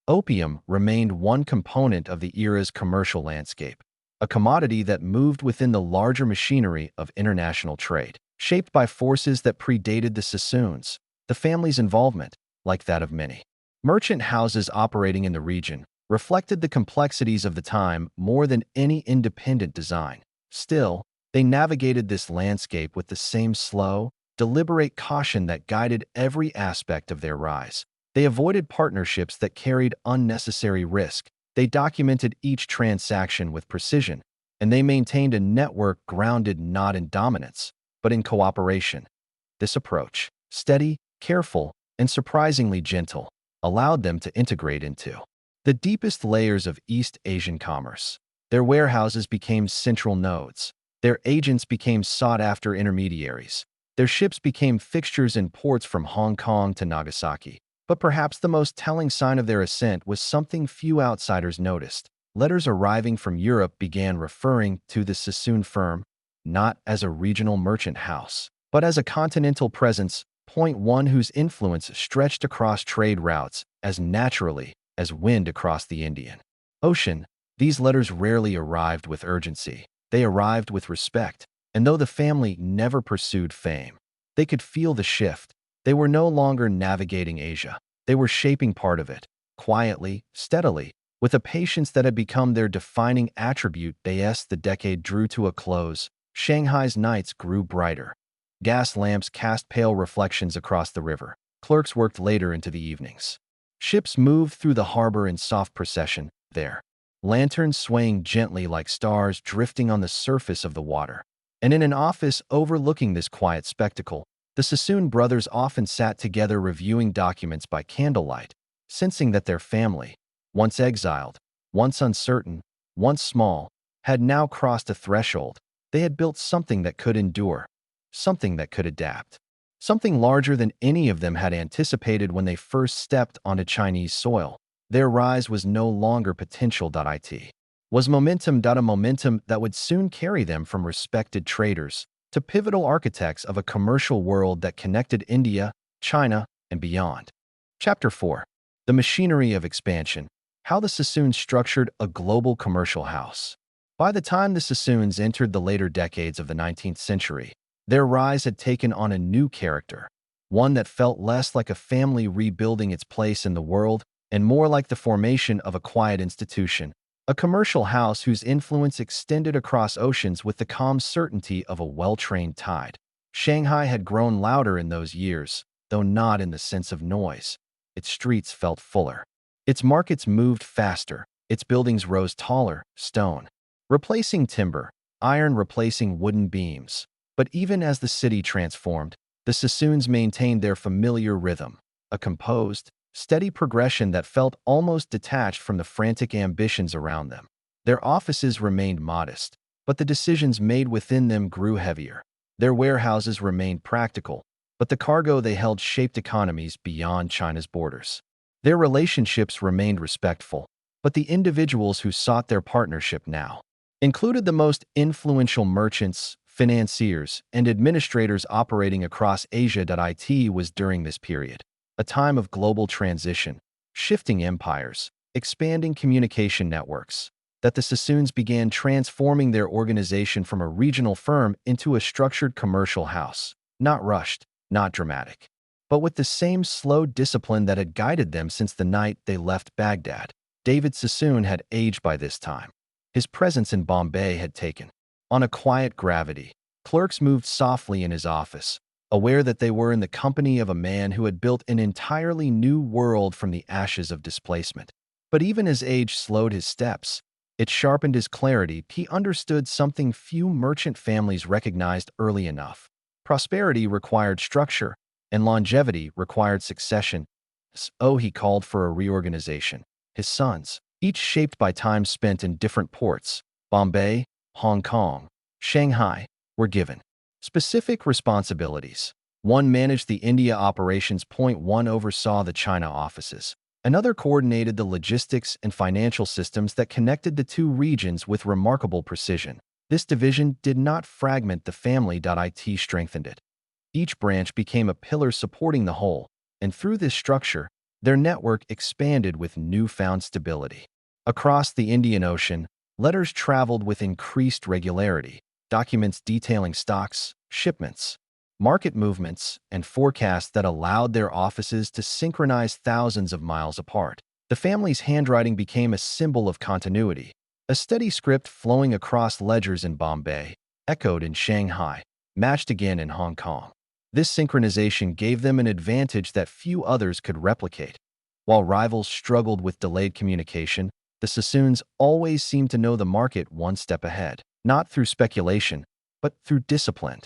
Opium remained one component of the era's commercial landscape, a commodity that moved within the larger machinery of international trade, shaped by forces that predated the Sassoons. The family's involvement, like that of many merchant houses operating in the region, reflected the complexities of the time more than any independent design. Still, they navigated this landscape with the same slow, deliberate caution that guided every aspect of their rise. They avoided partnerships that carried unnecessary risk. They documented each transaction with precision, and they maintained a network grounded not in dominance, but in cooperation. This approach, steady, careful, and surprisingly gentle, allowed them to integrate into the deepest layers of East Asian commerce. Their warehouses became central nodes. Their agents became sought-after intermediaries. Their ships became fixtures in ports from Hong Kong to Nagasaki. But perhaps the most telling sign of their ascent was something few outsiders noticed. Letters arriving from Europe began referring to the Sassoon firm not as a regional merchant house, but as a continental presence, one whose influence stretched across trade routes as naturally as wind across the Indian Ocean. These letters rarely arrived with urgency. They arrived with respect, and though the family never pursued fame, they could feel the shift. They were no longer navigating Asia. They were shaping part of it, quietly, steadily, with a patience that had become their defining attribute. As the decade drew to a close, Shanghai's nights grew brighter. Gas lamps cast pale reflections across the river. Clerks worked later into the evenings. Ships moved through the harbor in soft procession, their lanterns swaying gently like stars drifting on the surface of the water. And in an office overlooking this quiet spectacle, the Sassoon brothers often sat together reviewing documents by candlelight, sensing that their family, once exiled, once uncertain, once small, had now crossed a threshold. They had built something that could endure, something that could adapt, something larger than any of them had anticipated when they first stepped onto Chinese soil. Their rise was no longer potential. It was momentum. A momentum that would soon carry them from respected traders to pivotal architects of a commercial world that connected India, China, and beyond. Chapter 4. The Machinery of Expansion. How the Sassoons structured a global commercial house. By the time the Sassoons entered the later decades of the 19th century, their rise had taken on a new character, one that felt less like a family rebuilding its place in the world and more like the formation of a quiet institution, a commercial house whose influence extended across oceans with the calm certainty of a well-trained tide. Shanghai had grown louder in those years, though not in the sense of noise. Its streets felt fuller. Its markets moved faster. Its buildings rose taller, stone replacing timber, iron replacing wooden beams. But even as the city transformed, the Sassoons maintained their familiar rhythm, a composed, steady progression that felt almost detached from the frantic ambitions around them. Their offices remained modest, but the decisions made within them grew heavier. Their warehouses remained practical, but the cargo they held shaped economies beyond China's borders. Their relationships remained respectful, but the individuals who sought their partnership now included the most influential merchants, financiers, and administrators operating across Asia. It was during this period, a time of global transition, shifting empires, expanding communication networks, that the Sassoons began transforming their organization from a regional firm into a structured commercial house, not rushed, not dramatic, but with the same slow discipline that had guided them since the night they left Baghdad. David Sassoon had aged by this time. His presence in Bombay had taken on a quiet gravity. Clerks moved softly in his office, aware that they were in the company of a man who had built an entirely new world from the ashes of displacement. But even as age slowed his steps, it sharpened his clarity. He understood something few merchant families recognized early enough. Prosperity required structure, and longevity required succession. So he called for a reorganization. His sons, each shaped by time spent in different ports, Bombay, Hong Kong, Shanghai, were given specific responsibilities. One managed the India operations. One oversaw the China offices. Another coordinated the logistics and financial systems that connected the two regions with remarkable precision. This division did not fragment the family. It strengthened it. Each branch became a pillar supporting the whole, and through this structure, their network expanded with newfound stability. Across the Indian Ocean, letters traveled with increased regularity, documents detailing stocks, shipments, market movements, and forecasts that allowed their offices to synchronize thousands of miles apart. The family's handwriting became a symbol of continuity. A steady script flowing across ledgers in Bombay, echoed in Shanghai, matched again in Hong Kong. This synchronization gave them an advantage that few others could replicate. While rivals struggled with delayed communication, the Sassoons always seemed to know the market one step ahead, not through speculation, but through discipline.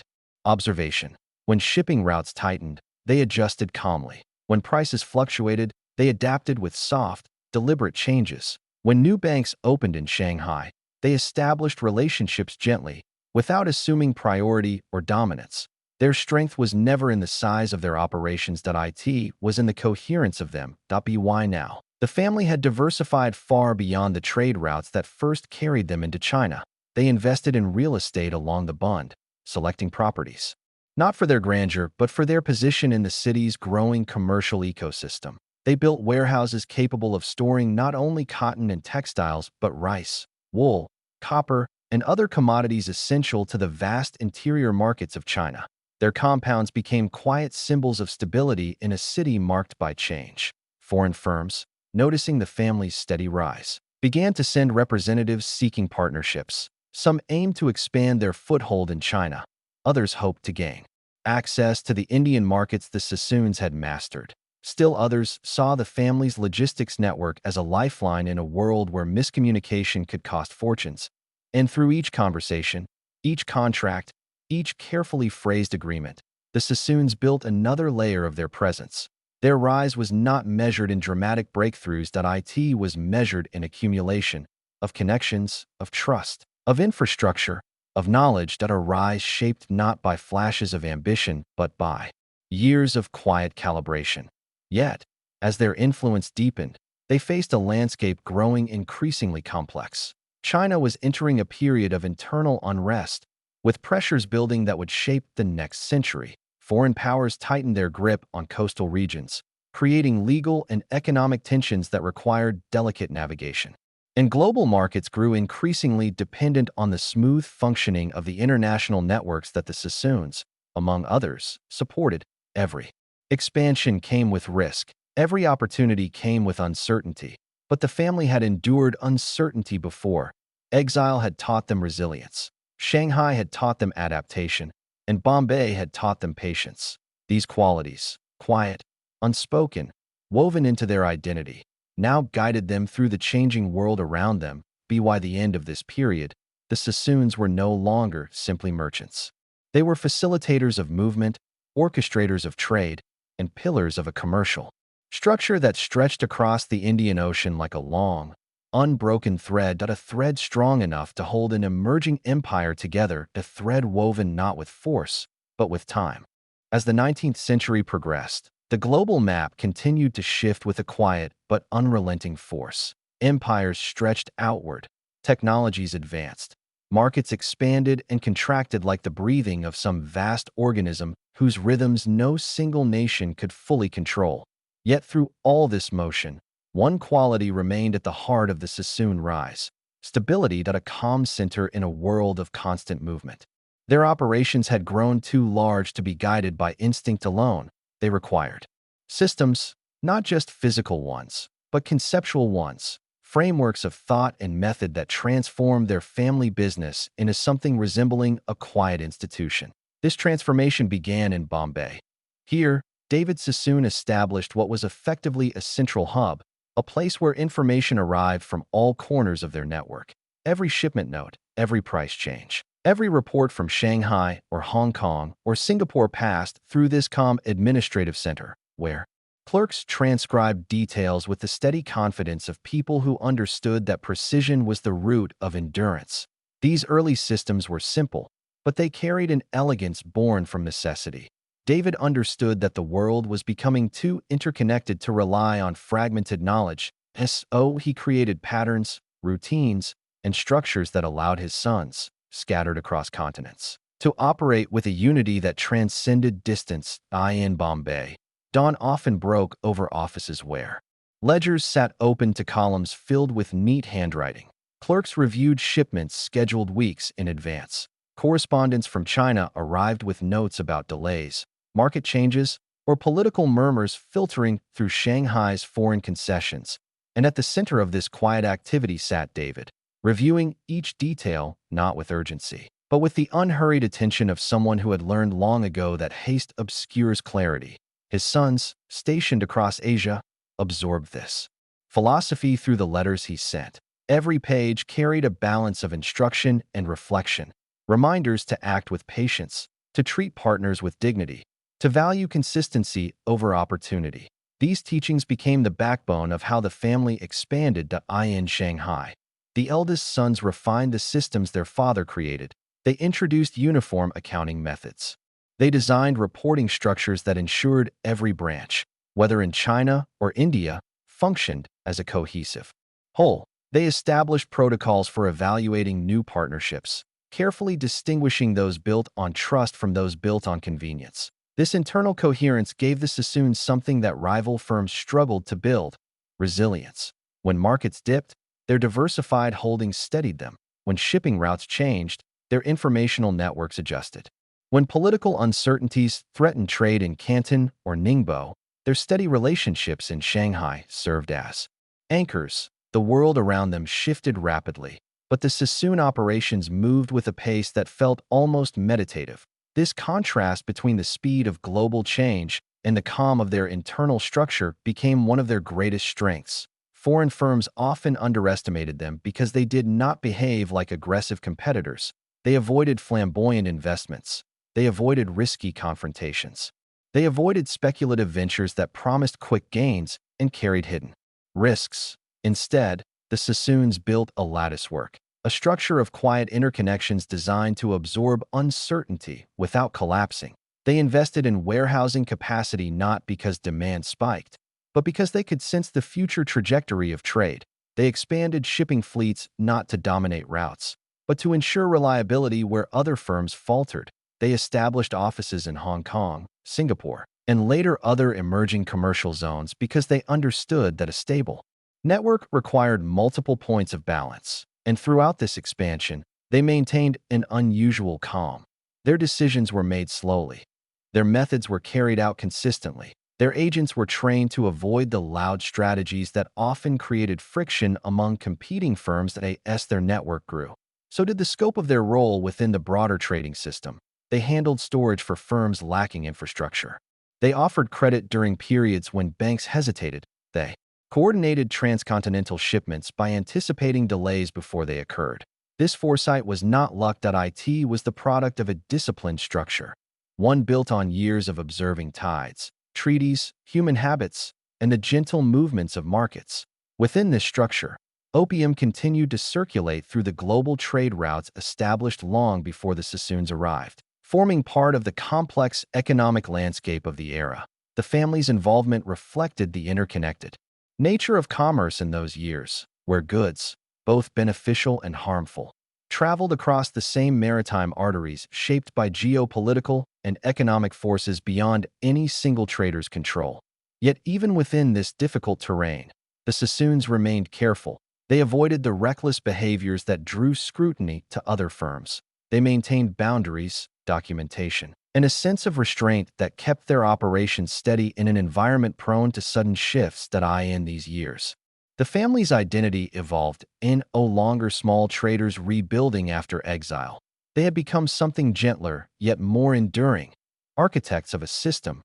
Observation. When shipping routes tightened, they adjusted calmly. When prices fluctuated, they adapted with soft, deliberate changes. When new banks opened in Shanghai, they established relationships gently, without assuming priority or dominance. Their strength was never in the size of their operations. It was in the coherence of them. By now, the family had diversified far beyond the trade routes that first carried them into China. They invested in real estate along the Bund, selecting properties not for their grandeur, but for their position in the city's growing commercial ecosystem. They built warehouses capable of storing not only cotton and textiles, but rice, wool, copper, and other commodities essential to the vast interior markets of China. Their compounds became quiet symbols of stability in a city marked by change. Foreign firms, noticing the family's steady rise, began to send representatives seeking partnerships. Some aimed to expand their foothold in China. Others hoped to gain access to the Indian markets the Sassoons had mastered. Still others saw the family's logistics network as a lifeline in a world where miscommunication could cost fortunes. And through each conversation, each contract, each carefully phrased agreement, the Sassoons built another layer of their presence. Their rise was not measured in dramatic breakthroughs. It was measured in accumulation of connections, of trust, of infrastructure, of knowledge. A rise shaped not by flashes of ambition, but by years of quiet calibration. Yet, as their influence deepened, they faced a landscape growing increasingly complex. China was entering a period of internal unrest, with pressures building that would shape the next century. Foreign powers tightened their grip on coastal regions, creating legal and economic tensions that required delicate navigation. And global markets grew increasingly dependent on the smooth functioning of the international networks that the Sassoons, among others, supported. Every expansion came with risk. Every opportunity came with uncertainty. But the family had endured uncertainty before. Exile had taught them resilience. Shanghai had taught them adaptation. And Bombay had taught them patience. These qualities, quiet, unspoken, woven into their identity, now guided them through the changing world around them. By the end of this period, the Sassoons were no longer simply merchants. They were facilitators of movement, orchestrators of trade, and pillars of a commercial structure that stretched across the Indian Ocean like a long, unbroken thread. A thread strong enough to hold an emerging empire together, a thread woven not with force, but with time. As the 19th century progressed, the global map continued to shift with a quiet but unrelenting force. Empires stretched outward, technologies advanced, markets expanded and contracted like the breathing of some vast organism whose rhythms no single nation could fully control. Yet through all this motion, one quality remained at the heart of the Sassoon rise: stability. A calm center in a world of constant movement. Their operations had grown too large to be guided by instinct alone. They required systems, not just physical ones, but conceptual ones, frameworks of thought and method that transformed their family business into something resembling a quiet institution. This transformation began in Bombay. Here, David Sassoon established what was effectively a central hub, a place where information arrived from all corners of their network. Every shipment note, every price change, every report from Shanghai or Hong Kong or Singapore passed through this calm administrative center, where clerks transcribed details with the steady confidence of people who understood that precision was the root of endurance. These early systems were simple, but they carried an elegance born from necessity. David understood that the world was becoming too interconnected to rely on fragmented knowledge, so he created patterns, routines, and structures that allowed his sons, scattered across continents, to operate with a unity that transcended distance. In Bombay, dawn often broke over offices where ledgers sat open to columns filled with neat handwriting. Clerks reviewed shipments scheduled weeks in advance. Correspondents from China arrived with notes about delays, market changes, or political murmurs filtering through Shanghai's foreign concessions. And at the center of this quiet activity sat David, reviewing each detail not with urgency, but with the unhurried attention of someone who had learned long ago that haste obscures clarity. His sons, stationed across Asia, absorbed this philosophy through the letters he sent. Every page carried a balance of instruction and reflection, reminders to act with patience, to treat partners with dignity, to value consistency over opportunity. These teachings became the backbone of how the family expanded in Shanghai. The eldest sons refined the systems their father created. They introduced uniform accounting methods. They designed reporting structures that ensured every branch, whether in China or India, functioned as a cohesive whole. They established protocols for evaluating new partnerships, carefully distinguishing those built on trust from those built on convenience. This internal coherence gave the Sassoons something that rival firms struggled to build: resilience. When markets dipped, their diversified holdings steadied them. When shipping routes changed, their informational networks adjusted. When political uncertainties threatened trade in Canton or Ningbo, their steady relationships in Shanghai served as anchors. The world around them shifted rapidly, but the Sassoon operations moved with a pace that felt almost meditative. This contrast between the speed of global change and the calm of their internal structure became one of their greatest strengths. Foreign firms often underestimated them because they did not behave like aggressive competitors. They avoided flamboyant investments. They avoided risky confrontations. They avoided speculative ventures that promised quick gains and carried hidden risks. Instead, the Sassoons built a latticework, a structure of quiet interconnections designed to absorb uncertainty without collapsing. They invested in warehousing capacity not because demand spiked, but because they could sense the future trajectory of trade. They expanded shipping fleets not to dominate routes, but to ensure reliability where other firms faltered. They established offices in Hong Kong, Singapore, and later other emerging commercial zones because they understood that a stable network required multiple points of balance. And throughout this expansion, they maintained an unusual calm. Their decisions were made slowly. Their methods were carried out consistently. Their agents were trained to avoid the loud strategies that often created friction among competing firms as their network grew. So did the scope of their role within the broader trading system. They handled storage for firms lacking infrastructure. They offered credit during periods when banks hesitated. They coordinated transcontinental shipments by anticipating delays before they occurred. This foresight was not luck. It was the product of a disciplined structure, one built on years of observing tides, treaties, human habits, and the gentle movements of markets. Within this structure, opium continued to circulate through the global trade routes established long before the Sassoons arrived, forming part of the complex economic landscape of the era. The family's involvement reflected the interconnected nature of commerce in those years, where goods, both beneficial and harmful, traveled across the same maritime arteries shaped by geopolitical and economic forces beyond any single trader's control. Yet even within this difficult terrain, the Sassoons remained careful. They avoided the reckless behaviors that drew scrutiny to other firms. They maintained boundaries, documentation, and a sense of restraint that kept their operations steady in an environment prone to sudden shifts in these years. The family's identity evolved in no longer small traders rebuilding after exile. They had become something gentler, yet more enduring, architects of a system,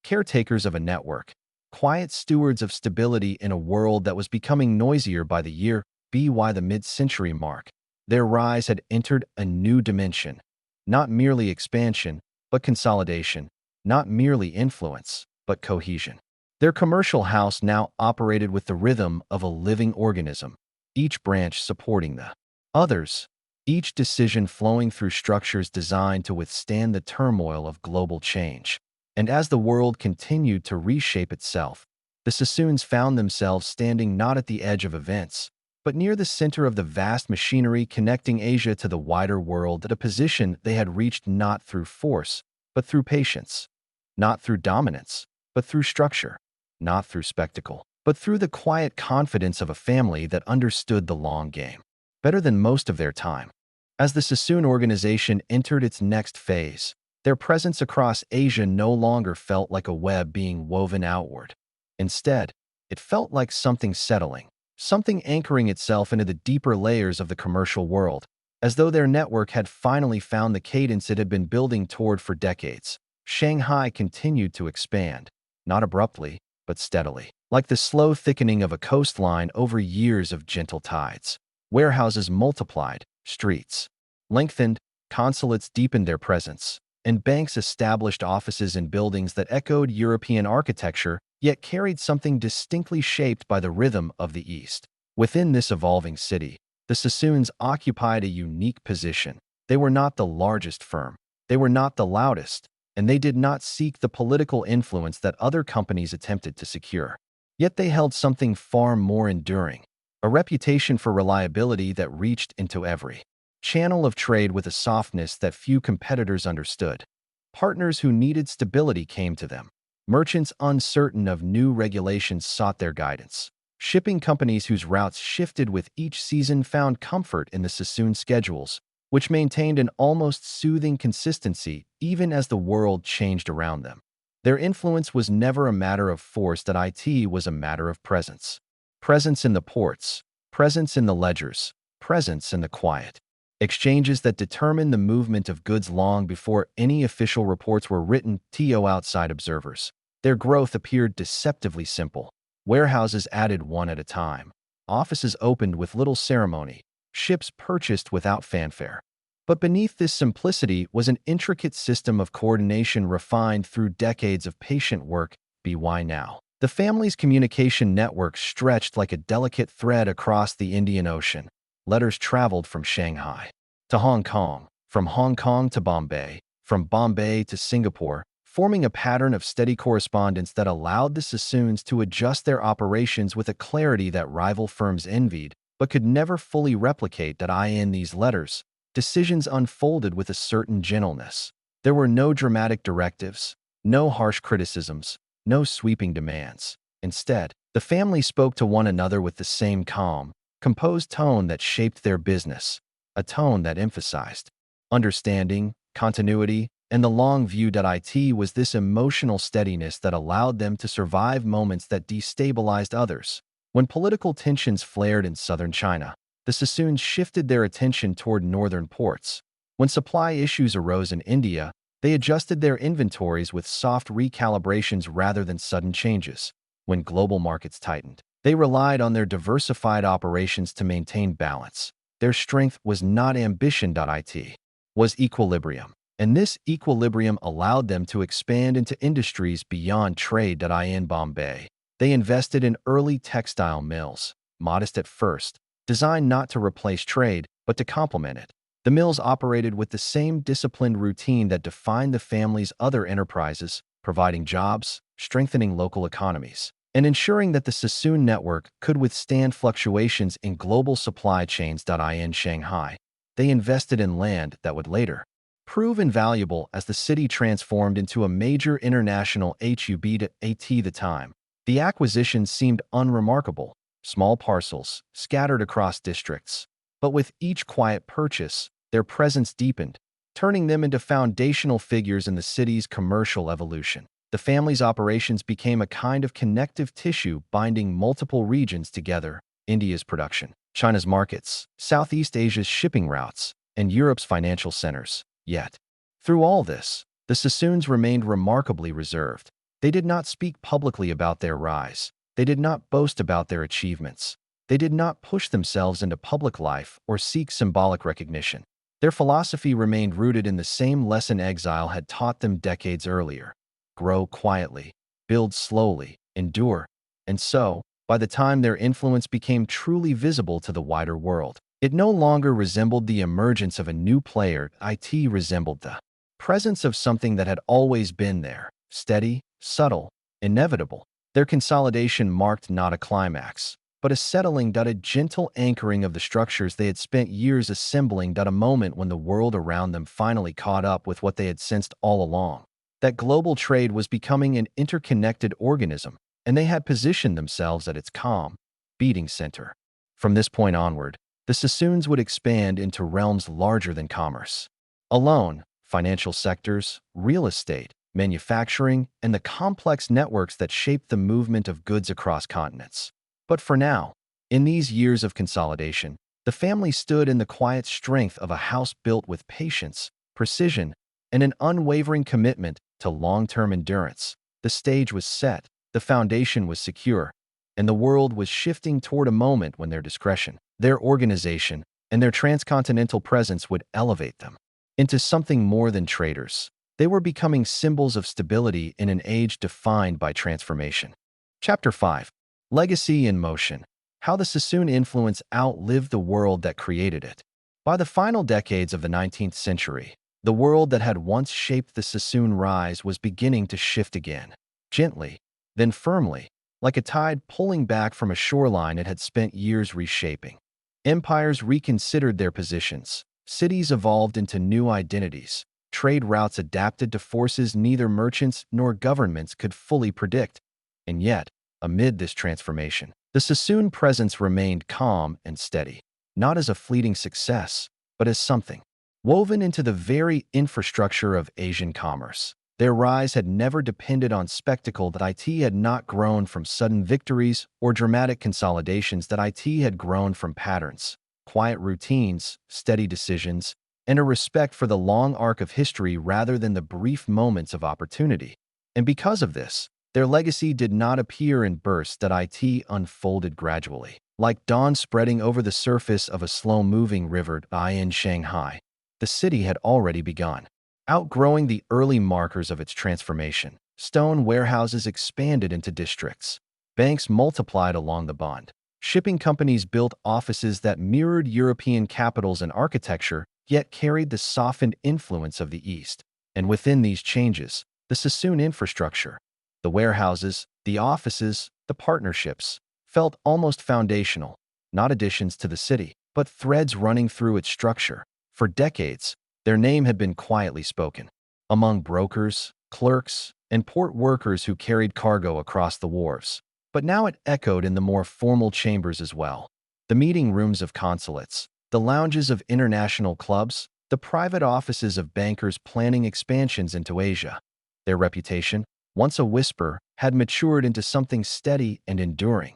caretakers of a network, quiet stewards of stability in a world that was becoming noisier by the year by the mid-century mark. Their rise had entered a new dimension, not merely expansion, but consolidation, not merely influence, but cohesion. Their commercial house now operated with the rhythm of a living organism, each branch supporting the others, each decision flowing through structures designed to withstand the turmoil of global change. And as the world continued to reshape itself, the Sassoons found themselves standing not at the edge of events, but near the center of the vast machinery connecting Asia to the wider world, at a position they had reached not through force, but through patience, not through dominance, but through structure, not through spectacle, but through the quiet confidence of a family that understood the long game better than most of their time. As the Sassoon organization entered its next phase, their presence across Asia no longer felt like a web being woven outward. Instead, it felt like something settling, something anchoring itself into the deeper layers of the commercial world, as though their network had finally found the cadence it had been building toward for decades. Shanghai continued to expand, not abruptly, but steadily, like the slow thickening of a coastline over years of gentle tides. Warehouses multiplied, streets lengthened, consulates deepened their presence, and banks established offices in buildings that echoed European architecture, yet carried something distinctly shaped by the rhythm of the East. Within this evolving city, the Sassoons occupied a unique position. They were not the largest firm, they were not the loudest, and they did not seek the political influence that other companies attempted to secure. Yet they held something far more enduring, a reputation for reliability that reached into every channel of trade with a softness that few competitors understood. Partners who needed stability came to them. Merchants uncertain of new regulations sought their guidance. Shipping companies whose routes shifted with each season found comfort in the Sassoon schedules, which maintained an almost soothing consistency even as the world changed around them. Their influence was never a matter of force, that it was a matter of presence. Presence in the ports, presence in the ledgers, presence in the quiet. Exchanges that determined the movement of goods long before any official reports were written to outside observers. Their growth appeared deceptively simple. Warehouses added one at a time. Offices opened with little ceremony. Ships purchased without fanfare. But beneath this simplicity was an intricate system of coordination refined through decades of patient work. By now, the family's communication network stretched like a delicate thread across the Indian Ocean. Letters traveled from Shanghai to Hong Kong, from Hong Kong to Bombay, from Bombay to Singapore, forming a pattern of steady correspondence that allowed the Sassoons to adjust their operations with a clarity that rival firms envied, but could never fully replicate. In these letters, decisions unfolded with a certain gentleness. There were no dramatic directives, no harsh criticisms, no sweeping demands. Instead, the family spoke to one another with the same calm, composed tone that shaped their business, a tone that emphasized understanding, continuity, and the long view. It was this emotional steadiness that allowed them to survive moments that destabilized others. When political tensions flared in southern China, the Sassoons shifted their attention toward northern ports. When supply issues arose in India, they adjusted their inventories with soft recalibrations rather than sudden changes. When global markets tightened, they relied on their diversified operations to maintain balance. Their strength was not ambition. It was equilibrium. And this equilibrium allowed them to expand into industries beyond trade. In Bombay, they invested in early textile mills, modest at first, designed not to replace trade, but to complement it. The mills operated with the same disciplined routine that defined the family's other enterprises, providing jobs, strengthening local economies, and ensuring that the Sassoon network could withstand fluctuations in global supply chains. In Shanghai, they invested in land that would later prove invaluable as the city transformed into a major international hub. At the time, the acquisitions seemed unremarkable, small parcels scattered across districts. But with each quiet purchase, their presence deepened, turning them into foundational figures in the city's commercial evolution. The family's operations became a kind of connective tissue binding multiple regions together: India's production, China's markets, Southeast Asia's shipping routes, and Europe's financial centers. Yet, through all this, the Sassoons remained remarkably reserved. They did not speak publicly about their rise. They did not boast about their achievements. They did not push themselves into public life or seek symbolic recognition. Their philosophy remained rooted in the same lesson exile had taught them decades earlier: grow quietly, build slowly, endure. And so, by the time their influence became truly visible to the wider world, it no longer resembled the emergence of a new player. It resembled the presence of something that had always been there, steady, subtle, inevitable. Their consolidation marked not a climax, but a settling. A gentle anchoring of the structures they had spent years assembling. A moment when the world around them finally caught up with what they had sensed all along: that global trade was becoming an interconnected organism, and they had positioned themselves at its calm, beating center. From this point onward, the Sassoons would expand into realms larger than commerce alone: financial sectors, real estate, manufacturing, and the complex networks that shaped the movement of goods across continents. But for now, in these years of consolidation, the family stood in the quiet strength of a house built with patience, precision, and an unwavering commitment to long-term endurance. The stage was set, the foundation was secure, and the world was shifting toward a moment when their discretion, their organization, and their transcontinental presence would elevate them into something more than traders. They were becoming symbols of stability in an age defined by transformation. Chapter 5. Legacy in Motion. How the Sassoon influence outlived the world that created it. By the final decades of the 19th century, the world that had once shaped the Sassoon rise was beginning to shift again, gently, then firmly, like a tide pulling back from a shoreline it had spent years reshaping. Empires reconsidered their positions, cities evolved into new identities, trade routes adapted to forces neither merchants nor governments could fully predict. And yet, amid this transformation, the Sassoon presence remained calm and steady, not as a fleeting success, but as something woven into the very infrastructure of Asian commerce. Their rise had never depended on spectacle. That IT had not grown from sudden victories or dramatic consolidations. That IT had grown from patterns, quiet routines, steady decisions, and a respect for the long arc of history rather than the brief moments of opportunity. And because of this, their legacy did not appear in bursts. That IT unfolded gradually, like dawn spreading over the surface of a slow-moving river. In Shanghai, the city had already begun outgrowing the early markers of its transformation. Stone warehouses expanded into districts. Banks multiplied along the bund. Shipping companies built offices that mirrored European capitals and architecture, yet carried the softened influence of the East. And within these changes, the Sassoon infrastructure, the warehouses, the offices, the partnerships, felt almost foundational, not additions to the city, but threads running through its structure. For decades, their name had been quietly spoken among brokers, clerks, and port workers who carried cargo across the wharves. But now it echoed in the more formal chambers as well. The meeting rooms of consulates, the lounges of international clubs, the private offices of bankers planning expansions into Asia. Their reputation, once a whisper, had matured into something steady and enduring.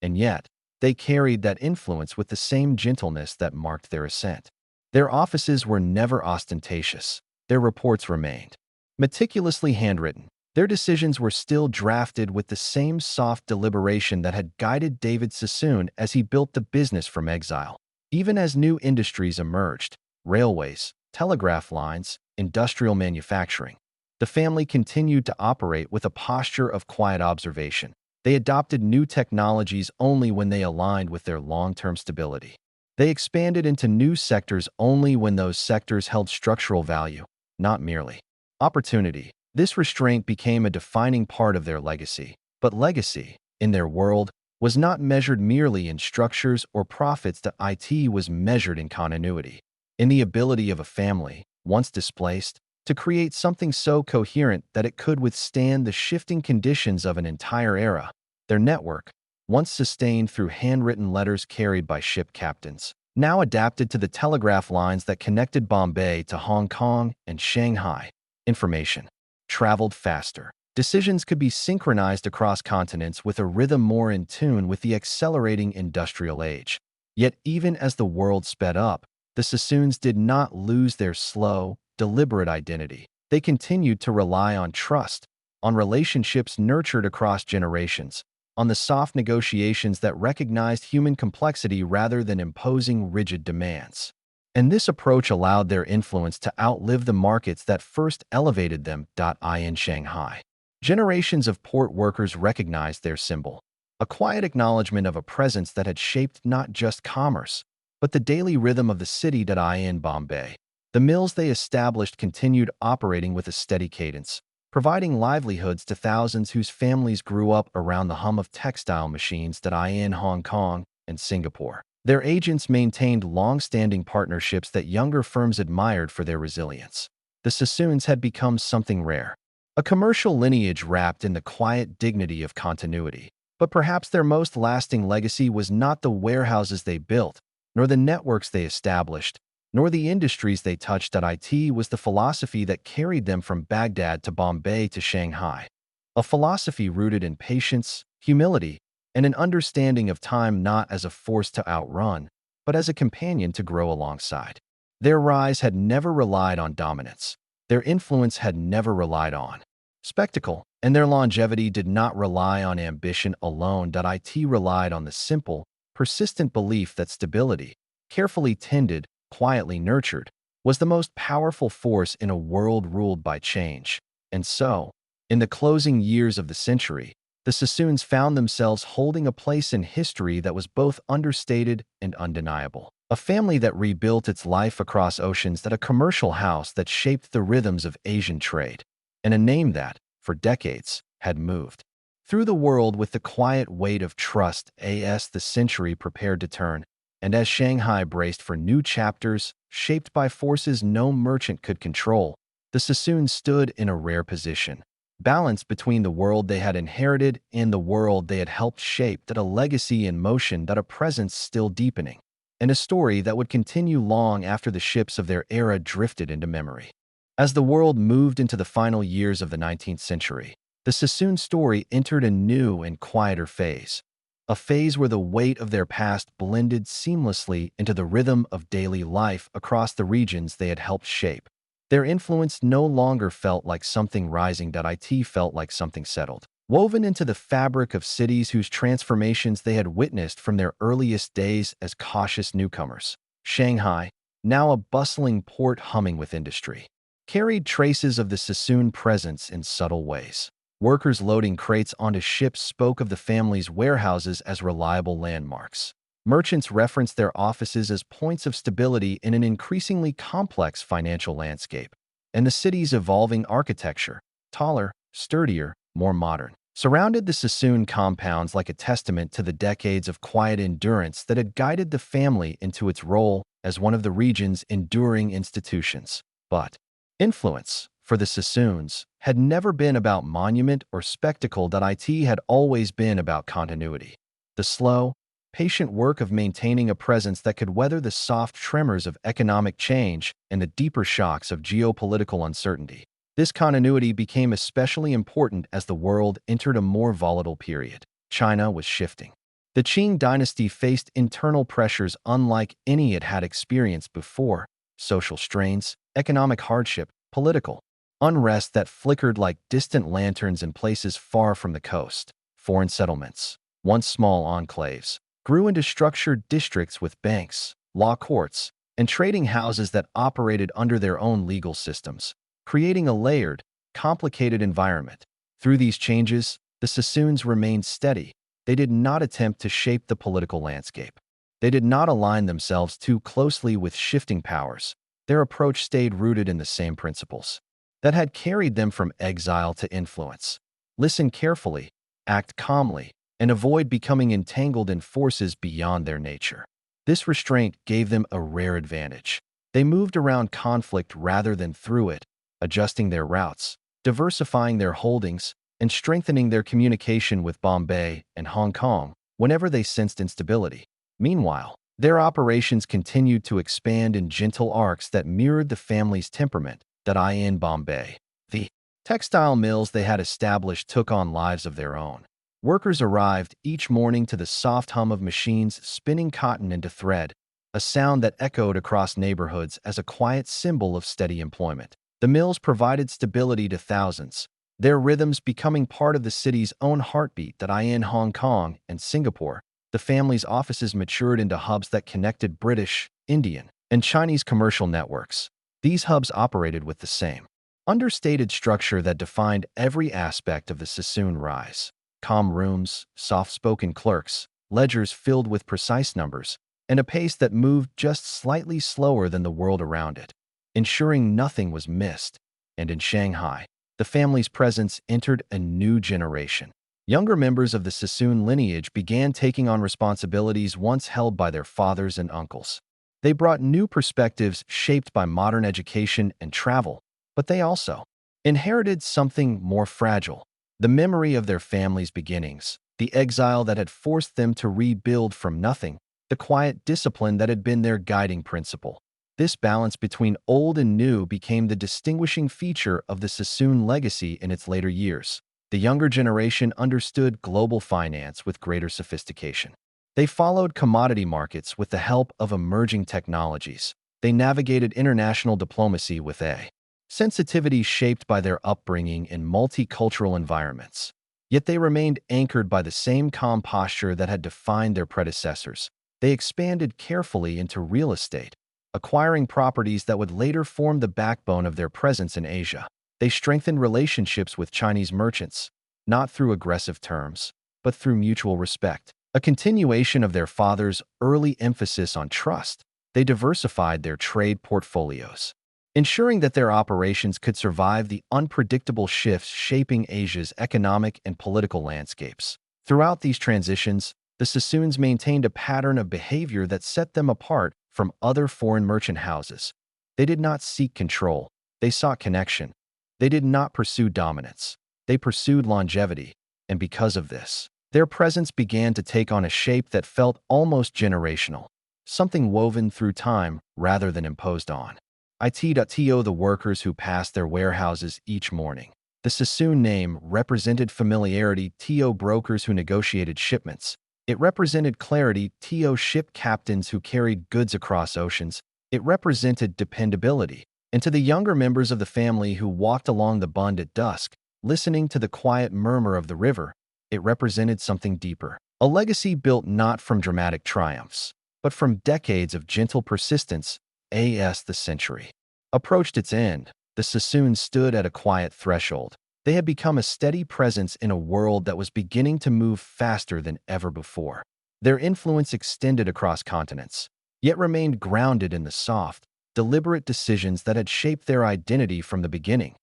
And yet, they carried that influence with the same gentleness that marked their ascent. Their offices were never ostentatious. Their reports remained meticulously handwritten. Their decisions were still drafted with the same soft deliberation that had guided David Sassoon as he built the business from exile. Even as new industries emerged, railways, telegraph lines, industrial manufacturing, the family continued to operate with a posture of quiet observation. They adopted new technologies only when they aligned with their long-term stability. They expanded into new sectors only when those sectors held structural value, not merely opportunity. This restraint became a defining part of their legacy. But legacy, in their world, was not measured merely in structures or profits. The IT was measured in continuity, in the ability of a family, once displaced, to create something so coherent that it could withstand the shifting conditions of an entire era. Their network, once sustained through handwritten letters carried by ship captains, now adapted to the telegraph lines that connected Bombay to Hong Kong and Shanghai. Information traveled faster. Decisions could be synchronized across continents with a rhythm more in tune with the accelerating industrial age. Yet even as the world sped up, the Sassoons did not lose their slow, deliberate identity. They continued to rely on trust, on relationships nurtured across generations, on the soft negotiations that recognized human complexity rather than imposing rigid demands. And this approach allowed their influence to outlive the markets that first elevated them. In Shanghai, generations of port workers recognized their symbol, a quiet acknowledgement of a presence that had shaped not just commerce, but the daily rhythm of the city. In Bombay, the mills they established continued operating with a steady cadence, providing livelihoods to thousands whose families grew up around the hum of textile machines. In Hong Kong and Singapore, their agents maintained long-standing partnerships that younger firms admired for their resilience. The Sassoons had become something rare, a commercial lineage wrapped in the quiet dignity of continuity. But perhaps their most lasting legacy was not the warehouses they built, nor the networks they established, nor the industries they touched. It was the philosophy that carried them from Baghdad to Bombay to Shanghai, a philosophy rooted in patience, humility, and an understanding of time not as a force to outrun, but as a companion to grow alongside. Their rise had never relied on dominance. Their influence had never relied on spectacle, and their longevity did not rely on ambition alone. It relied on the simple, persistent belief that stability, carefully tended, quietly nurtured, was the most powerful force in a world ruled by change. And so, in the closing years of the century, the Sassoons found themselves holding a place in history that was both understated and undeniable. A family that rebuilt its life across oceans, that a commercial house that shaped the rhythms of Asian trade, and a name that, for decades, had moved through the world with the quiet weight of trust as the century prepared to turn, and as Shanghai braced for new chapters shaped by forces no merchant could control, the Sassoons stood in a rare position, balanced between the world they had inherited and the world they had helped shape, that a legacy in motion, that a presence still deepening, and a story that would continue long after the ships of their era drifted into memory. As the world moved into the final years of the 19th century, the Sassoon story entered a new and quieter phase, a phase where the weight of their past blended seamlessly into the rhythm of daily life across the regions they had helped shape. Their influence no longer felt like something rising, it felt like something settled, woven into the fabric of cities whose transformations they had witnessed from their earliest days as cautious newcomers. Shanghai, now a bustling port humming with industry, carried traces of the Sassoon presence in subtle ways. Workers loading crates onto ships spoke of the family's warehouses as reliable landmarks. Merchants referenced their offices as points of stability in an increasingly complex financial landscape. And the city's evolving architecture, taller, sturdier, more modern, surrounded the Sassoon compounds like a testament to the decades of quiet endurance that had guided the family into its role as one of the region's enduring institutions. But influence, for the Sassoons, had never been about monument or spectacle, it had always been about continuity. The slow, patient work of maintaining a presence that could weather the soft tremors of economic change and the deeper shocks of geopolitical uncertainty. This continuity became especially important as the world entered a more volatile period. China was shifting. The Qing dynasty faced internal pressures unlike any it had experienced before: social strains, economic hardship, political unrest that flickered like distant lanterns in places far from the coast. Foreign settlements, once small enclaves, grew into structured districts with banks, law courts, and trading houses that operated under their own legal systems, creating a layered, complicated environment. Through these changes, the Sassoons remained steady. They did not attempt to shape the political landscape. They did not align themselves too closely with shifting powers. Their approach stayed rooted in the same principles that had carried them from exile to influence. Listen carefully, act calmly, and avoid becoming entangled in forces beyond their nature. This restraint gave them a rare advantage. They moved around conflict rather than through it, adjusting their routes, diversifying their holdings, and strengthening their communication with Bombay and Hong Kong whenever they sensed instability. Meanwhile, their operations continued to expand in gentle arcs that mirrored the family's temperament. In Bombay, the textile mills they had established took on lives of their own. Workers arrived each morning to the soft hum of machines spinning cotton into thread, a sound that echoed across neighborhoods as a quiet symbol of steady employment. The mills provided stability to thousands, their rhythms becoming part of the city's own heartbeat. In Hong Kong and Singapore, the family's offices matured into hubs that connected British, Indian, and Chinese commercial networks. These hubs operated with the same understated structure that defined every aspect of the Sassoon rise: calm rooms, soft-spoken clerks, ledgers filled with precise numbers, and a pace that moved just slightly slower than the world around it, ensuring nothing was missed. And in Shanghai, the family's presence entered a new generation. Younger members of the Sassoon lineage began taking on responsibilities once held by their fathers and uncles. They brought new perspectives shaped by modern education and travel, but they also inherited something more fragile: the memory of their family's beginnings, the exile that had forced them to rebuild from nothing, the quiet discipline that had been their guiding principle. This balance between old and new became the distinguishing feature of the Sassoon legacy in its later years. The younger generation understood global finance with greater sophistication. They followed commodity markets with the help of emerging technologies. They navigated international diplomacy with a sensitivity shaped by their upbringing in multicultural environments. Yet they remained anchored by the same calm posture that had defined their predecessors. They expanded carefully into real estate, acquiring properties that would later form the backbone of their presence in Asia. They strengthened relationships with Chinese merchants, not through aggressive terms, but through mutual respect. A continuation of their father's early emphasis on trust, they diversified their trade portfolios, ensuring that their operations could survive the unpredictable shifts shaping Asia's economic and political landscapes. Throughout these transitions, the Sassoons maintained a pattern of behavior that set them apart from other foreign merchant houses. They did not seek control, they sought connection. They did not pursue dominance, they pursued longevity, and because of this, their presence began to take on a shape that felt almost generational, something woven through time rather than imposed on. To the workers who passed their warehouses each morning. The Sassoon name represented familiarity. To brokers who negotiated shipments. It represented clarity. To ship captains who carried goods across oceans. It represented dependability. And to the younger members of the family who walked along the bund at dusk, listening to the quiet murmur of the river, it represented something deeper. A legacy built not from dramatic triumphs, but from decades of gentle persistence. As the century approached its end, the Sassoons stood at a quiet threshold. They had become a steady presence in a world that was beginning to move faster than ever before. Their influence extended across continents, yet remained grounded in the soft, deliberate decisions that had shaped their identity from the beginning.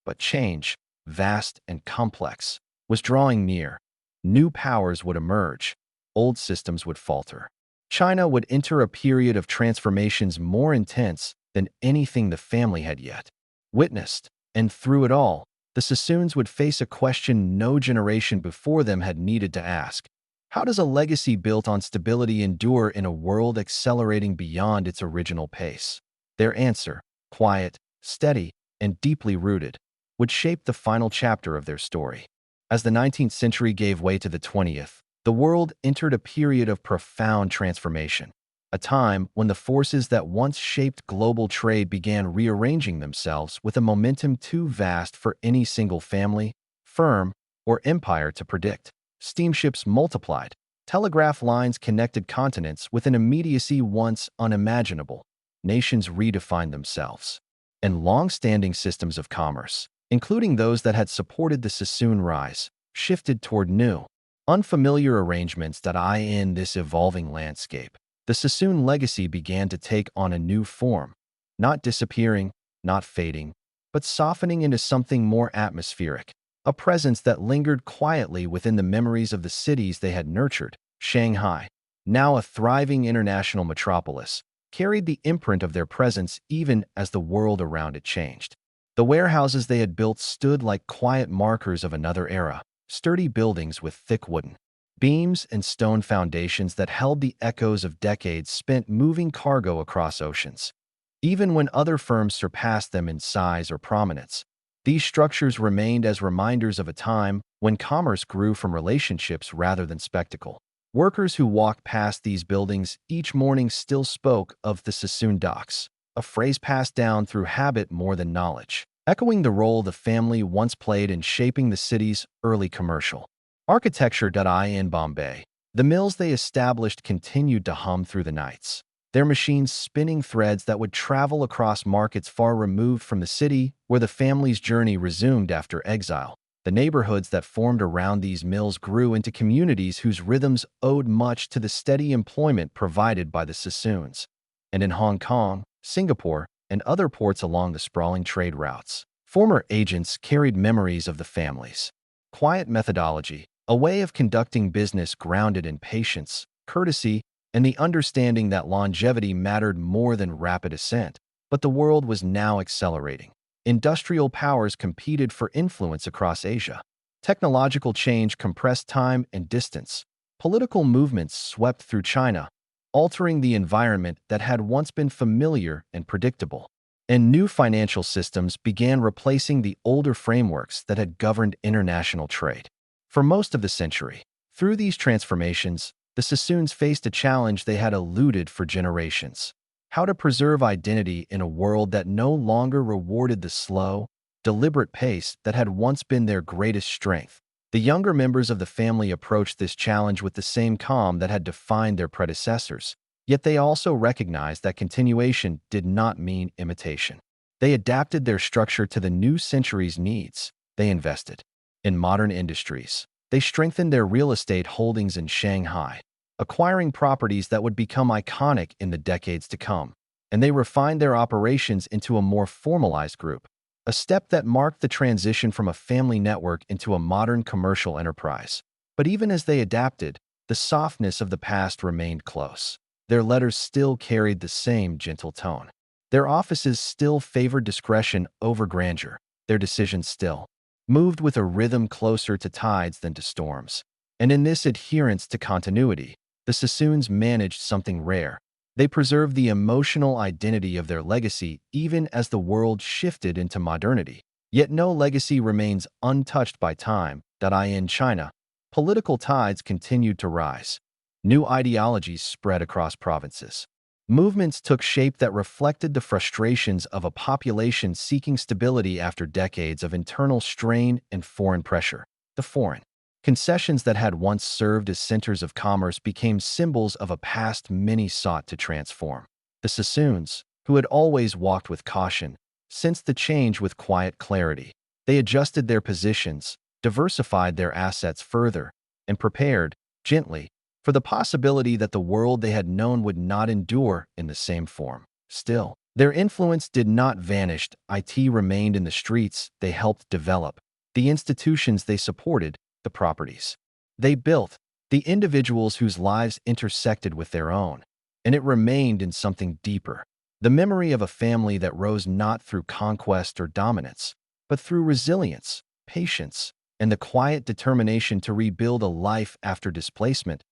But change, vast and complex, was drawing near. New powers would emerge, old systems would falter. China would enter a period of transformations more intense than anything the family had yet witnessed, and through it all, the Sassoons would face a question no generation before them had needed to ask. How does a legacy built on stability endure in a world accelerating beyond its original pace? Their answer, quiet, steady, and deeply rooted, would shape the final chapter of their story. As the 19th century gave way to the 20th, the world entered a period of profound transformation, a time when the forces that once shaped global trade began rearranging themselves with a momentum too vast for any single family, firm, or empire to predict. Steamships multiplied, telegraph lines connected continents with an immediacy once unimaginable. Nations redefined themselves, and long-standing systems of commerce, including those that had supported the Sassoon rise, shifted toward new, unfamiliar arrangements that in this evolving landscape. The Sassoon legacy began to take on a new form, not disappearing, not fading, but softening into something more atmospheric, a presence that lingered quietly within the memories of the cities they had nurtured. Shanghai, now a thriving international metropolis, carried the imprint of their presence even as the world around it changed. The warehouses they had built stood like quiet markers of another era, sturdy buildings with thick wooden beams and stone foundations that held the echoes of decades spent moving cargo across oceans. Even when other firms surpassed them in size or prominence, these structures remained as reminders of a time when commerce grew from relationships rather than spectacle. Workers who walked past these buildings each morning still spoke of the Sassoon docks, a phrase passed down through habit more than knowledge, echoing the role the family once played in shaping the city's early commercial architecture. In Bombay, the mills they established continued to hum through the nights, their machines spinning threads that would travel across markets far removed from the city where the family's journey resumed after exile. The neighborhoods that formed around these mills grew into communities whose rhythms owed much to the steady employment provided by the Sassoons. And in Hong Kong, Singapore, and other ports along the sprawling trade routes, former agents carried memories of the families. Quiet methodology, a way of conducting business grounded in patience, courtesy, and the understanding that longevity mattered more than rapid ascent. But the world was now accelerating. Industrial powers competed for influence across Asia. Technological change compressed time and distance. Political movements swept through China, altering the environment that had once been familiar and predictable. And new financial systems began replacing the older frameworks that had governed international trade. For most of the century, through these transformations, the Sassoons faced a challenge they had eluded for generations: how to preserve identity in a world that no longer rewarded the slow, deliberate pace that had once been their greatest strength. The younger members of the family approached this challenge with the same calm that had defined their predecessors. Yet they also recognized that continuation did not mean imitation. They adapted their structure to the new century's needs. They invested in modern industries. They strengthened their real estate holdings in Shanghai, acquiring properties that would become iconic in the decades to come. And they refined their operations into a more formalized group, a step that marked the transition from a family network into a modern commercial enterprise. But even as they adapted, the softness of the past remained close. Their letters still carried the same gentle tone. Their offices still favored discretion over grandeur. Their decisions still moved with a rhythm closer to tides than to storms. And in this adherence to continuity, the Sassoons managed something rare. They preserved the emotional identity of their legacy even as the world shifted into modernity. Yet no legacy remains untouched by time. In China, political tides continued to rise. New ideologies spread across provinces. Movements took shape that reflected the frustrations of a population seeking stability after decades of internal strain and foreign pressure. The foreign concessions that had once served as centers of commerce became symbols of a past many sought to transform. The Sassoons, who had always walked with caution, sensed the change with quiet clarity. They adjusted their positions, diversified their assets further, and prepared, gently, for the possibility that the world they had known would not endure in the same form. Still, their influence did not vanish. It remained in the streets they helped develop, the institutions they supported, the properties they built, the individuals whose lives intersected with their own. And it remained in something deeper, the memory of a family that rose not through conquest or dominance, but through resilience, patience, and the quiet determination to rebuild a life after displacement.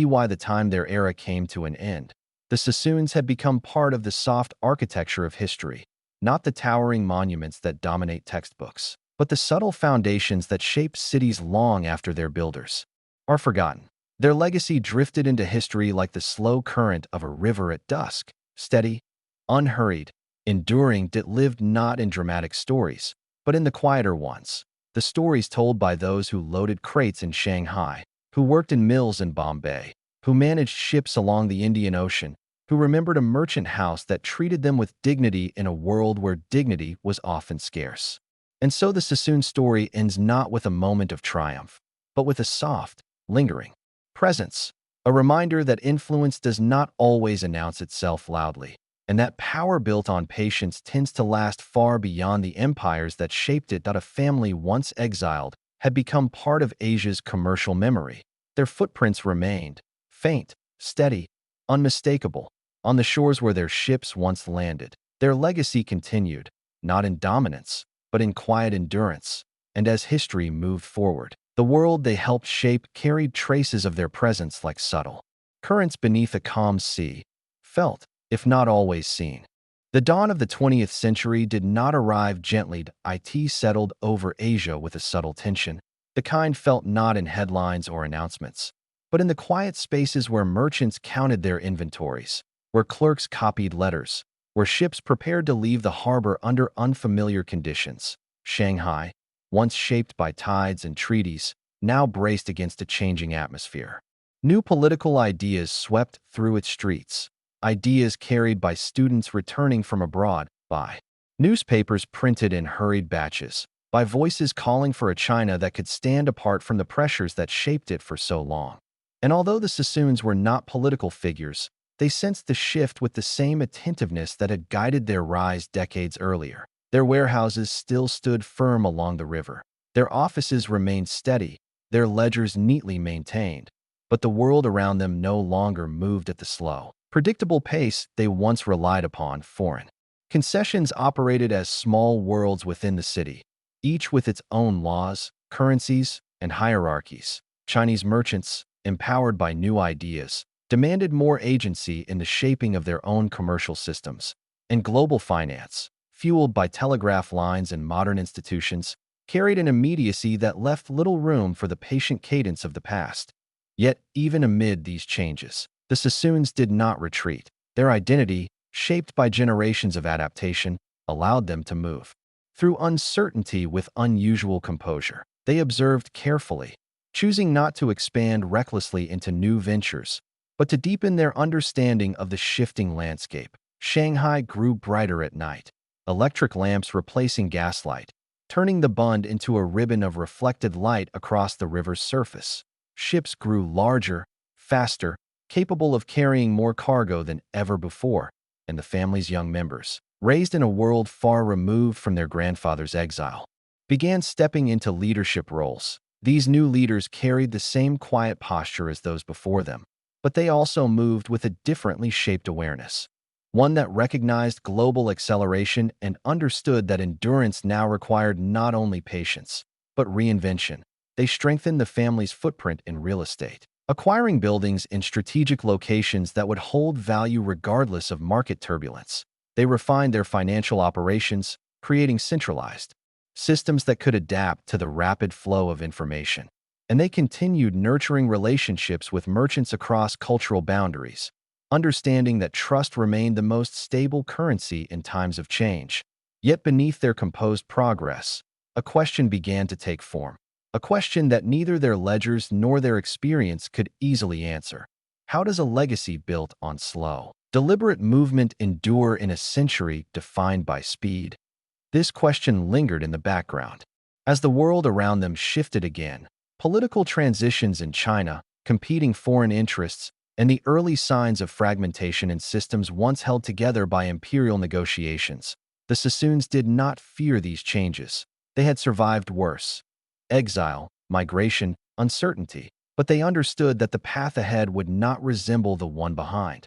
By the time their era came to an end, the Sassoons had become part of the soft architecture of history, not the towering monuments that dominate textbooks, but the subtle foundations that shape cities long after their builders are forgotten. Their legacy drifted into history like the slow current of a river at dusk, steady, unhurried, enduring. It lived not in dramatic stories, but in the quieter ones, the stories told by those who loaded crates in Shanghai, who worked in mills in Bombay, who managed ships along the Indian Ocean, who remembered a merchant house that treated them with dignity in a world where dignity was often scarce. And so the Sassoon story ends not with a moment of triumph, but with a soft, lingering presence, a reminder that influence does not always announce itself loudly, and that power built on patience tends to last far beyond the empires that shaped it. A family once exiled had become part of Asia's commercial memory. Their footprints remained, faint, steady, unmistakable, on the shores where their ships once landed. Their legacy continued, not in dominance, but in quiet endurance. And as history moved forward, the world they helped shape carried traces of their presence like subtle currents beneath a calm sea, felt, if not always seen. The dawn of the 20th century did not arrive gently. It settled over Asia with a subtle tension, the kind felt not in headlines or announcements, but in the quiet spaces where merchants counted their inventories, where clerks copied letters, where ships prepared to leave the harbor under unfamiliar conditions. Shanghai, once shaped by tides and treaties, now braced against a changing atmosphere. New political ideas swept through its streets, ideas carried by students returning from abroad, by newspapers printed in hurried batches, by voices calling for a China that could stand apart from the pressures that shaped it for so long. And although the Sassoons were not political figures, they sensed the shift with the same attentiveness that had guided their rise decades earlier. Their warehouses still stood firm along the river. Their offices remained steady, their ledgers neatly maintained, but the world around them no longer moved at the slow, predictable pace they once relied upon. Foreign concessions operated as small worlds within the city, each with its own laws, currencies, and hierarchies. Chinese merchants, empowered by new ideas, demanded more agency in the shaping of their own commercial systems. And global finance, fueled by telegraph lines and modern institutions, carried an immediacy that left little room for the patient cadence of the past. Yet, even amid these changes, the Sassoons did not retreat. Their identity, shaped by generations of adaptation, allowed them to move through uncertainty with unusual composure. They observed carefully, choosing not to expand recklessly into new ventures, But to deepen their understanding of the shifting landscape, Shanghai grew brighter at night, electric lamps replacing gaslight, turning the Bund into a ribbon of reflected light across the river's surface. Ships grew larger, faster, capable of carrying more cargo than ever before, and the family's young members, raised in a world far removed from their grandfather's exile, began stepping into leadership roles. These new leaders carried the same quiet posture as those before them, but they also moved with a differently shaped awareness, one that recognized global acceleration and understood that endurance now required not only patience, but reinvention. They strengthened the family's footprint in real estate, acquiring buildings in strategic locations that would hold value regardless of market turbulence. They refined their financial operations, creating centralized systems that could adapt to the rapid flow of information. And they continued nurturing relationships with merchants across cultural boundaries, understanding that trust remained the most stable currency in times of change. Yet beneath their composed progress, a question began to take form. A question that neither their ledgers nor their experience could easily answer. How does a legacy built on slow, deliberate movement endure in a century defined by speed? This question lingered in the background. As the world around them shifted again, political transitions in China, competing foreign interests, and the early signs of fragmentation in systems once held together by imperial negotiations, the Sassoons did not fear these changes. They had survived worse: exile, migration, uncertainty, but they understood that the path ahead would not resemble the one behind.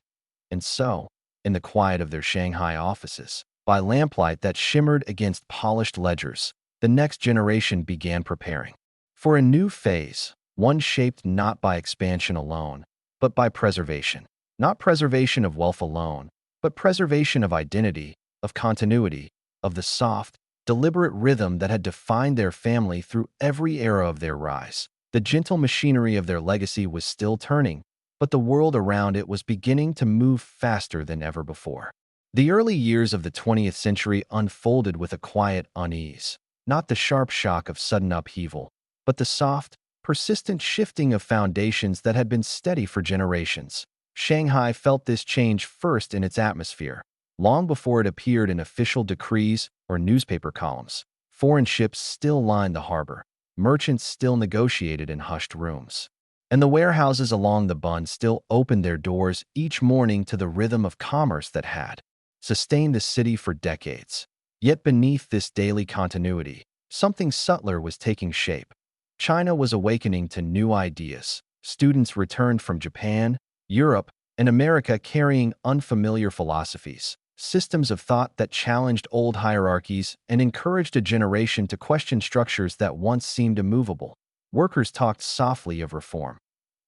And so, in the quiet of their Shanghai offices, by lamplight that shimmered against polished ledgers, the next generation began preparing for a new phase, one shaped not by expansion alone, but by preservation. Not preservation of wealth alone, but preservation of identity, of continuity, of the soft, deliberate rhythm that had defined their family through every era of their rise. The gentle machinery of their legacy was still turning, but the world around it was beginning to move faster than ever before. The early years of the 20th century unfolded with a quiet unease, not the sharp shock of sudden upheaval, but the soft, persistent shifting of foundations that had been steady for generations. Shanghai felt this change first in its atmosphere, long before it appeared in official decrees or newspaper columns. Foreign ships still lined the harbor, merchants still negotiated in hushed rooms, and the warehouses along the Bund still opened their doors each morning to the rhythm of commerce that had sustained the city for decades. Yet beneath this daily continuity, something subtler was taking shape. China was awakening to new ideas. Students returned from Japan, Europe, and America carrying unfamiliar philosophies, systems of thought that challenged old hierarchies and encouraged a generation to question structures that once seemed immovable. Workers talked softly of reform.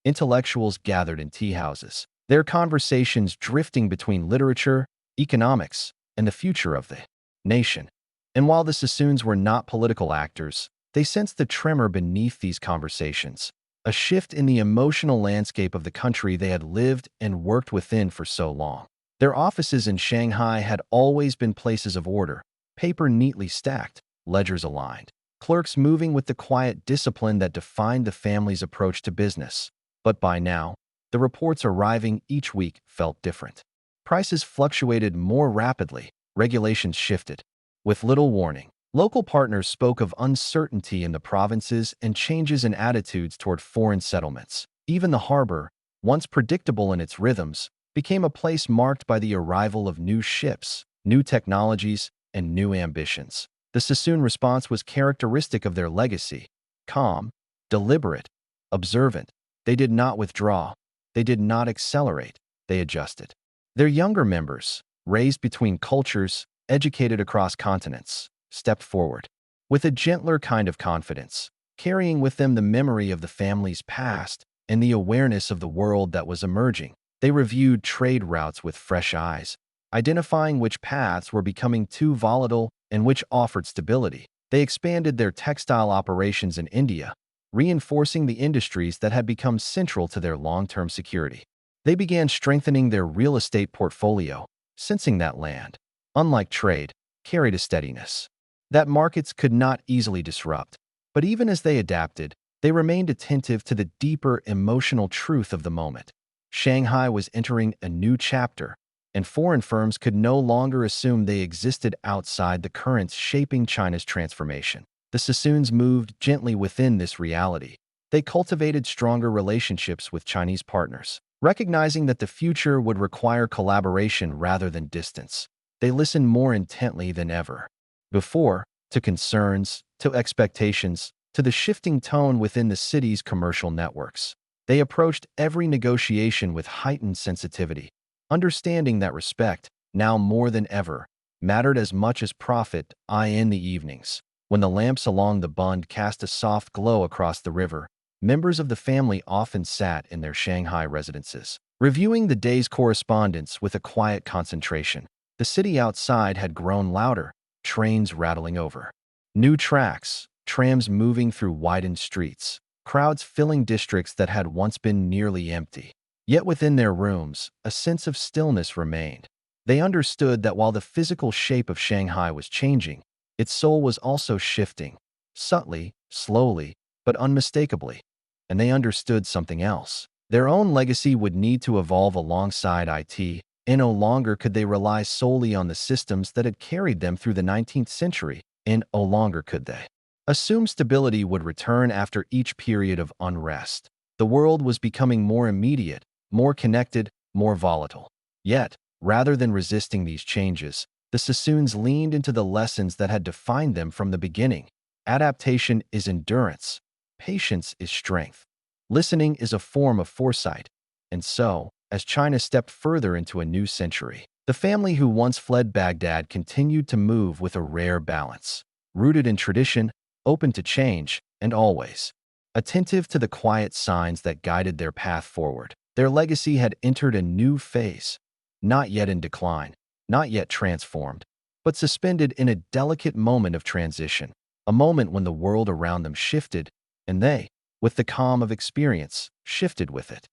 Intellectuals gathered in tea houses, their conversations drifting between literature, economics, and the future of the nation. And while the Sassoons were not political actors, they sensed the tremor beneath these conversations, a shift in the emotional landscape of the country they had lived and worked within for so long. Their offices in Shanghai had always been places of order, paper neatly stacked, ledgers aligned, clerks moving with the quiet discipline that defined the family's approach to business. But by now, the reports arriving each week felt different. Prices fluctuated more rapidly, regulations shifted. With little warning, local partners spoke of uncertainty in the provinces and changes in attitudes toward foreign settlements. Even the harbor, once predictable in its rhythms, became a place marked by the arrival of new ships, new technologies, and new ambitions. The Sassoon response was characteristic of their legacy: calm, deliberate, observant. They did not withdraw. They did not accelerate. They adjusted. Their younger members, raised between cultures, educated across continents, stepped forward with a gentler kind of confidence, carrying with them the memory of the family's past and the awareness of the world that was emerging. They reviewed trade routes with fresh eyes, identifying which paths were becoming too volatile and which offered stability. They expanded their textile operations in India, reinforcing the industries that had become central to their long-term security. They began strengthening their real estate portfolio, sensing that land, unlike trade, carried a steadiness that markets could not easily disrupt. But even as they adapted, they remained attentive to the deeper emotional truth of the moment. Shanghai was entering a new chapter, and foreign firms could no longer assume they existed outside the currents shaping China's transformation. The Sassoons moved gently within this reality. They cultivated stronger relationships with Chinese partners, recognizing that the future would require collaboration rather than distance. They listened more intently than ever before to concerns, to expectations, to the shifting tone within the city's commercial networks. They approached every negotiation with heightened sensitivity, understanding that respect, now more than ever, mattered as much as profit. In the evenings, when the lamps along the bund cast a soft glow across the river, members of the family often sat in their Shanghai residences, reviewing the day's correspondence with a quiet concentration. The city outside had grown louder, trains rattling over. New tracks, trams moving through widened streets, crowds filling districts that had once been nearly empty. Yet within their rooms, a sense of stillness remained. They understood that while the physical shape of Shanghai was changing, its soul was also shifting, subtly, slowly, but unmistakably. And they understood something else. Their own legacy would need to evolve alongside it, and no longer could they rely solely on the systems that had carried them through the 19th century, and no longer could they assume stability would return after each period of unrest. The world was becoming more immediate, more connected, more volatile. Yet, rather than resisting these changes, the Sassoons leaned into the lessons that had defined them from the beginning. Adaptation is endurance. Patience is strength. Listening is a form of foresight. And so, as China stepped further into a new century, the family who once fled Baghdad continued to move with a rare balance, rooted in tradition, open to change, and always attentive to the quiet signs that guided their path forward. Their legacy had entered a new phase, not yet in decline, not yet transformed, but suspended in a delicate moment of transition, a moment when the world around them shifted, and they, with the calm of experience, shifted with it.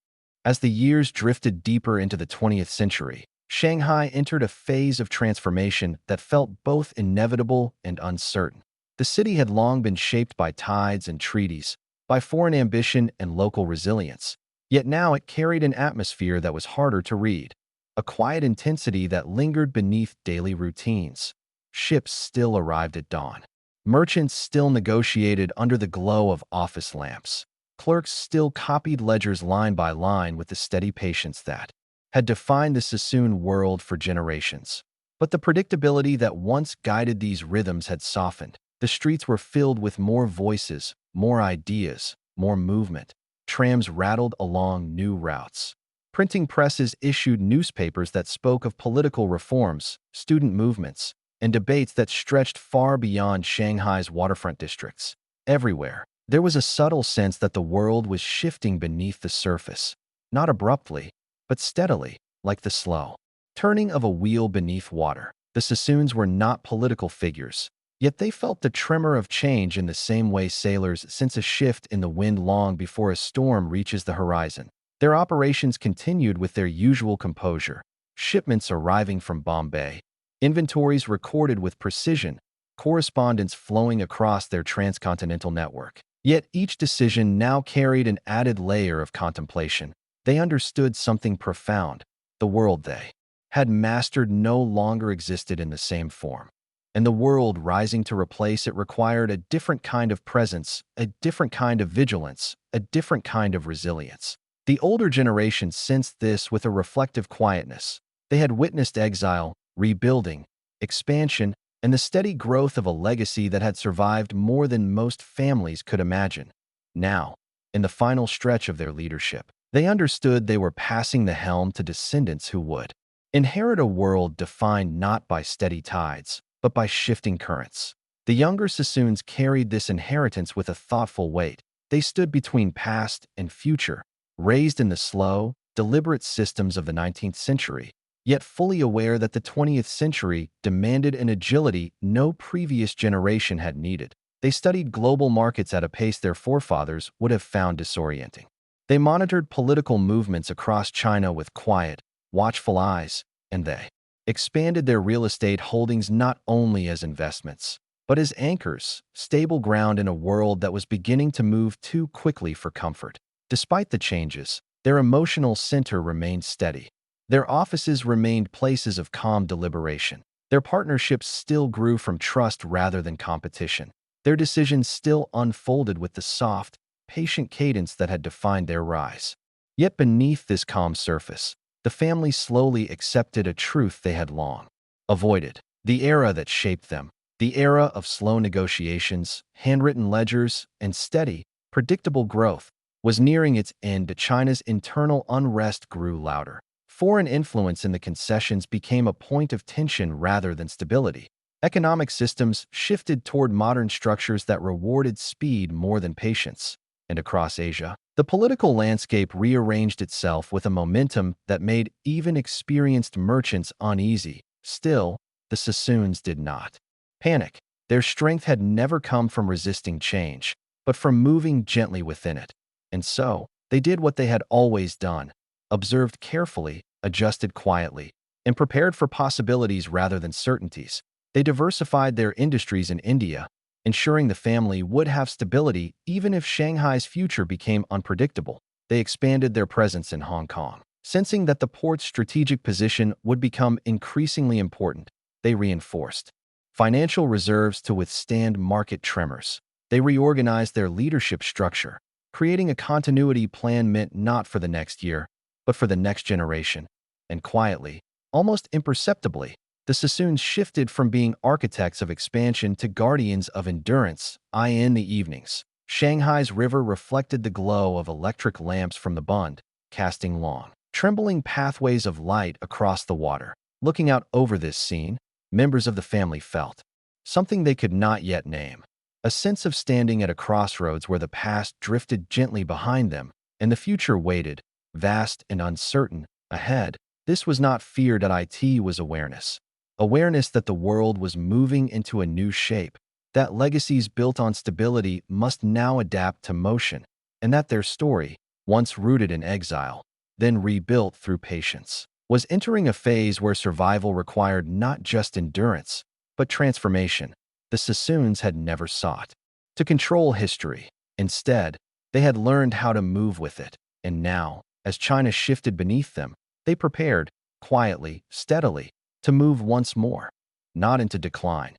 As the years drifted deeper into the 20th century, Shanghai entered a phase of transformation that felt both inevitable and uncertain. The city had long been shaped by tides and treaties, by foreign ambition and local resilience, yet now it carried an atmosphere that was harder to read, a quiet intensity that lingered beneath daily routines. Ships still arrived at dawn. Merchants still negotiated under the glow of office lamps. Clerks still copied ledgers line by line with the steady patience that had defined the Sassoon world for generations. But the predictability that once guided these rhythms had softened. The streets were filled with more voices, more ideas, more movement. Trams rattled along new routes. Printing presses issued newspapers that spoke of political reforms, student movements, and debates that stretched far beyond Shanghai's waterfront districts. Everywhere, there was a subtle sense that the world was shifting beneath the surface, not abruptly, but steadily, like the slow turning of a wheel beneath water. The Sassoons were not political figures, yet they felt the tremor of change in the same way sailors sense a shift in the wind long before a storm reaches the horizon. Their operations continued with their usual composure, shipments arriving from Bombay, inventories recorded with precision, correspondence flowing across their transcontinental network. Yet each decision now carried an added layer of contemplation. They understood something profound. The world they had mastered no longer existed in the same form, and the world rising to replace it required a different kind of presence, a different kind of vigilance, a different kind of resilience. The older generation sensed this with a reflective quietness. They had witnessed exile, rebuilding, expansion, and the steady growth of a legacy that had survived more than most families could imagine. Now, in the final stretch of their leadership, they understood they were passing the helm to descendants who would inherit a world defined not by steady tides, but by shifting currents. The younger Sassoons carried this inheritance with a thoughtful weight. They stood between past and future, raised in the slow, deliberate systems of the 19th century, yet fully aware that the 20th century demanded an agility no previous generation had needed. They studied global markets at a pace their forefathers would have found disorienting. They monitored political movements across China with quiet, watchful eyes, and they expanded their real estate holdings not only as investments, but as anchors, stable ground in a world that was beginning to move too quickly for comfort. Despite the changes, Their emotional center remained steady. Their offices remained places of calm deliberation. Their partnerships still grew from trust rather than competition. Their decisions still unfolded with the soft, patient cadence that had defined their rise. Yet beneath this calm surface, the family slowly accepted a truth they had long avoided. The era that shaped them, the era of slow negotiations, handwritten ledgers, and steady, predictable growth, was nearing its end. China's internal unrest grew louder. Foreign influence in the concessions became a point of tension rather than stability. Economic systems shifted toward modern structures that rewarded speed more than patience. And across Asia, the political landscape rearranged itself with a momentum that made even experienced merchants uneasy. Still, the Sassoons did not panic. Their strength had never come from resisting change, but from moving gently within it. And so, they did what they had always done: observed carefully, adjusted quietly, and prepared for possibilities rather than certainties. They diversified their industries in India, ensuring the family would have stability even if Shanghai's future became unpredictable. They expanded their presence in Hong Kong. Sensing that the port's strategic position would become increasingly important, they reinforced financial reserves to withstand market tremors. They reorganized their leadership structure, creating a continuity plan meant not for the next year, but for the next generation. And quietly, almost imperceptibly, the Sassoons shifted from being architects of expansion to guardians of endurance. In the evenings, Shanghai's river reflected the glow of electric lamps from the Bund, casting long, trembling pathways of light across the water. Looking out over this scene, members of the family felt something they could not yet name. A sense of standing at a crossroads where the past drifted gently behind them and the future waited, vast and uncertain, ahead. This was not fear. It was awareness. Awareness that the world was moving into a new shape, that legacies built on stability must now adapt to motion, and that their story, once rooted in exile, then rebuilt through patience, was entering a phase where survival required not just endurance, but transformation. The Sassoons had never sought to control history. Instead, they had learned how to move with it. And now, as China shifted beneath them, they prepared, quietly, steadily, to move once more, not into decline,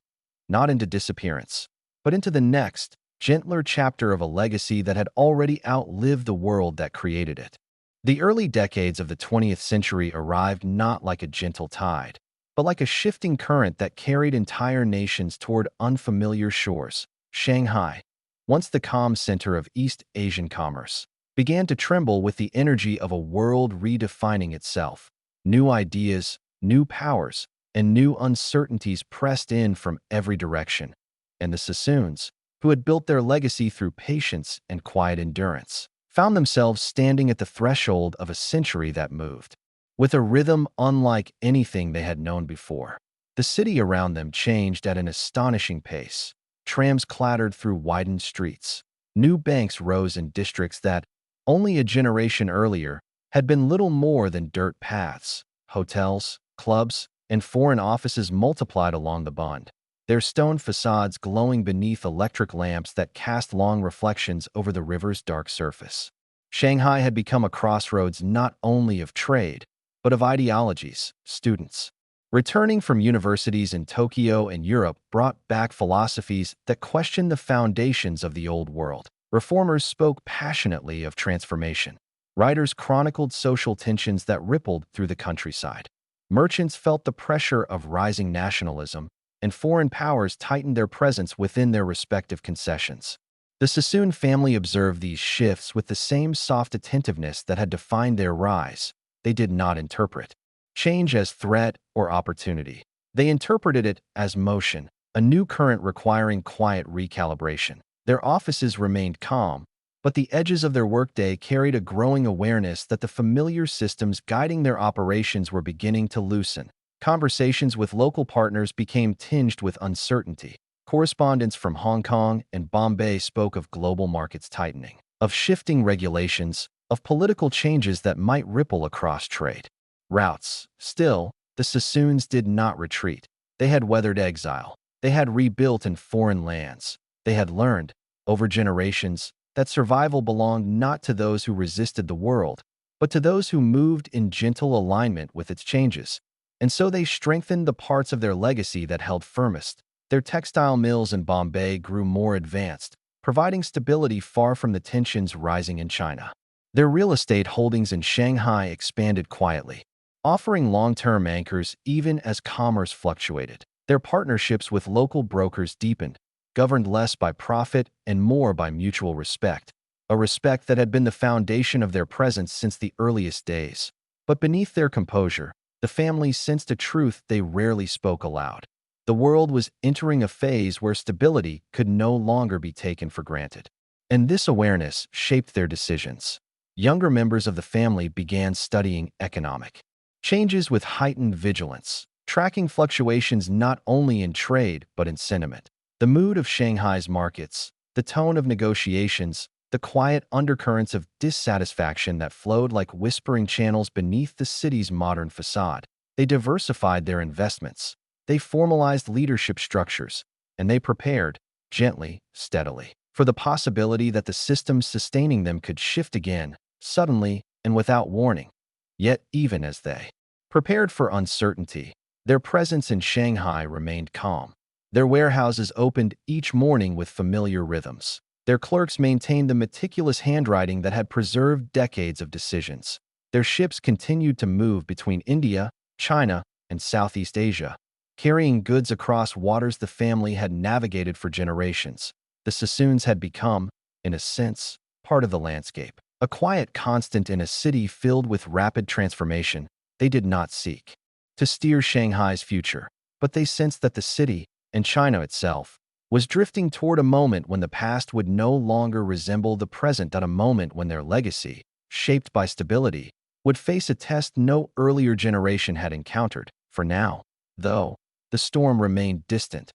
not into disappearance, but into the next, gentler chapter of a legacy that had already outlived the world that created it. The early decades of the 20th century arrived not like a gentle tide, but like a shifting current that carried entire nations toward unfamiliar shores. Shanghai, once the calm center of East Asian commerce, began to tremble with the energy of a world redefining itself. New ideas, new powers, and new uncertainties pressed in from every direction. And the Sassoons, who had built their legacy through patience and quiet endurance, found themselves standing at the threshold of a century that moved with a rhythm unlike anything they had known before. The city around them changed at an astonishing pace. Trams clattered through widened streets. New banks rose in districts that, only a generation earlier, had been little more than dirt paths. Hotels, clubs, and foreign offices multiplied along the Bund, their stone facades glowing beneath electric lamps that cast long reflections over the river's dark surface. Shanghai had become a crossroads not only of trade, but of ideologies. Students, returning from universities in Tokyo and Europe, brought back philosophies that questioned the foundations of the old world. Reformers spoke passionately of transformation. Writers chronicled social tensions that rippled through the countryside. Merchants felt the pressure of rising nationalism, and foreign powers tightened their presence within their respective concessions. The Sassoon family observed these shifts with the same soft attentiveness that had defined their rise. They did not interpret change as threat or opportunity. They interpreted it as motion, a new current requiring quiet recalibration. Their offices remained calm, but the edges of their workday carried a growing awareness that the familiar systems guiding their operations were beginning to loosen. Conversations with local partners became tinged with uncertainty. Correspondents from Hong Kong and Bombay spoke of global markets tightening, of shifting regulations, of political changes that might ripple across trade routes. Still, the Sassoons did not retreat. They had weathered exile. They had rebuilt in foreign lands. They had learned, over generations, that survival belonged not to those who resisted the world, but to those who moved in gentle alignment with its changes. And so they strengthened the parts of their legacy that held firmest. Their textile mills in Bombay grew more advanced, providing stability far from the tensions rising in China. Their real estate holdings in Shanghai expanded quietly, offering long-term anchors even as commerce fluctuated. Their partnerships with local brokers deepened, governed less by profit and more by mutual respect, a respect that had been the foundation of their presence since the earliest days. But beneath their composure, the family sensed a truth they rarely spoke aloud. The world was entering a phase where stability could no longer be taken for granted. And this awareness shaped their decisions. Younger members of the family began studying economic changes with heightened vigilance, tracking fluctuations not only in trade but in sentiment. The mood of Shanghai's markets, the tone of negotiations, the quiet undercurrents of dissatisfaction that flowed like whispering channels beneath the city's modern facade. They diversified their investments, they formalized leadership structures, and they prepared, gently, steadily, for the possibility that the systems sustaining them could shift again, suddenly and without warning. Yet even as they prepared for uncertainty, their presence in Shanghai remained calm. Their warehouses opened each morning with familiar rhythms. Their clerks maintained the meticulous handwriting that had preserved decades of decisions. Their ships continued to move between India, China, and Southeast Asia, carrying goods across waters the family had navigated for generations. The Sassoons had become, in a sense, part of the landscape, a quiet constant in a city filled with rapid transformation. They did not seek to steer Shanghai's future, but they sensed that the city, and China itself, was drifting toward a moment when the past would no longer resemble the present, at a moment when their legacy, shaped by stability, would face a test no earlier generation had encountered. For now, though, the storm remained distant.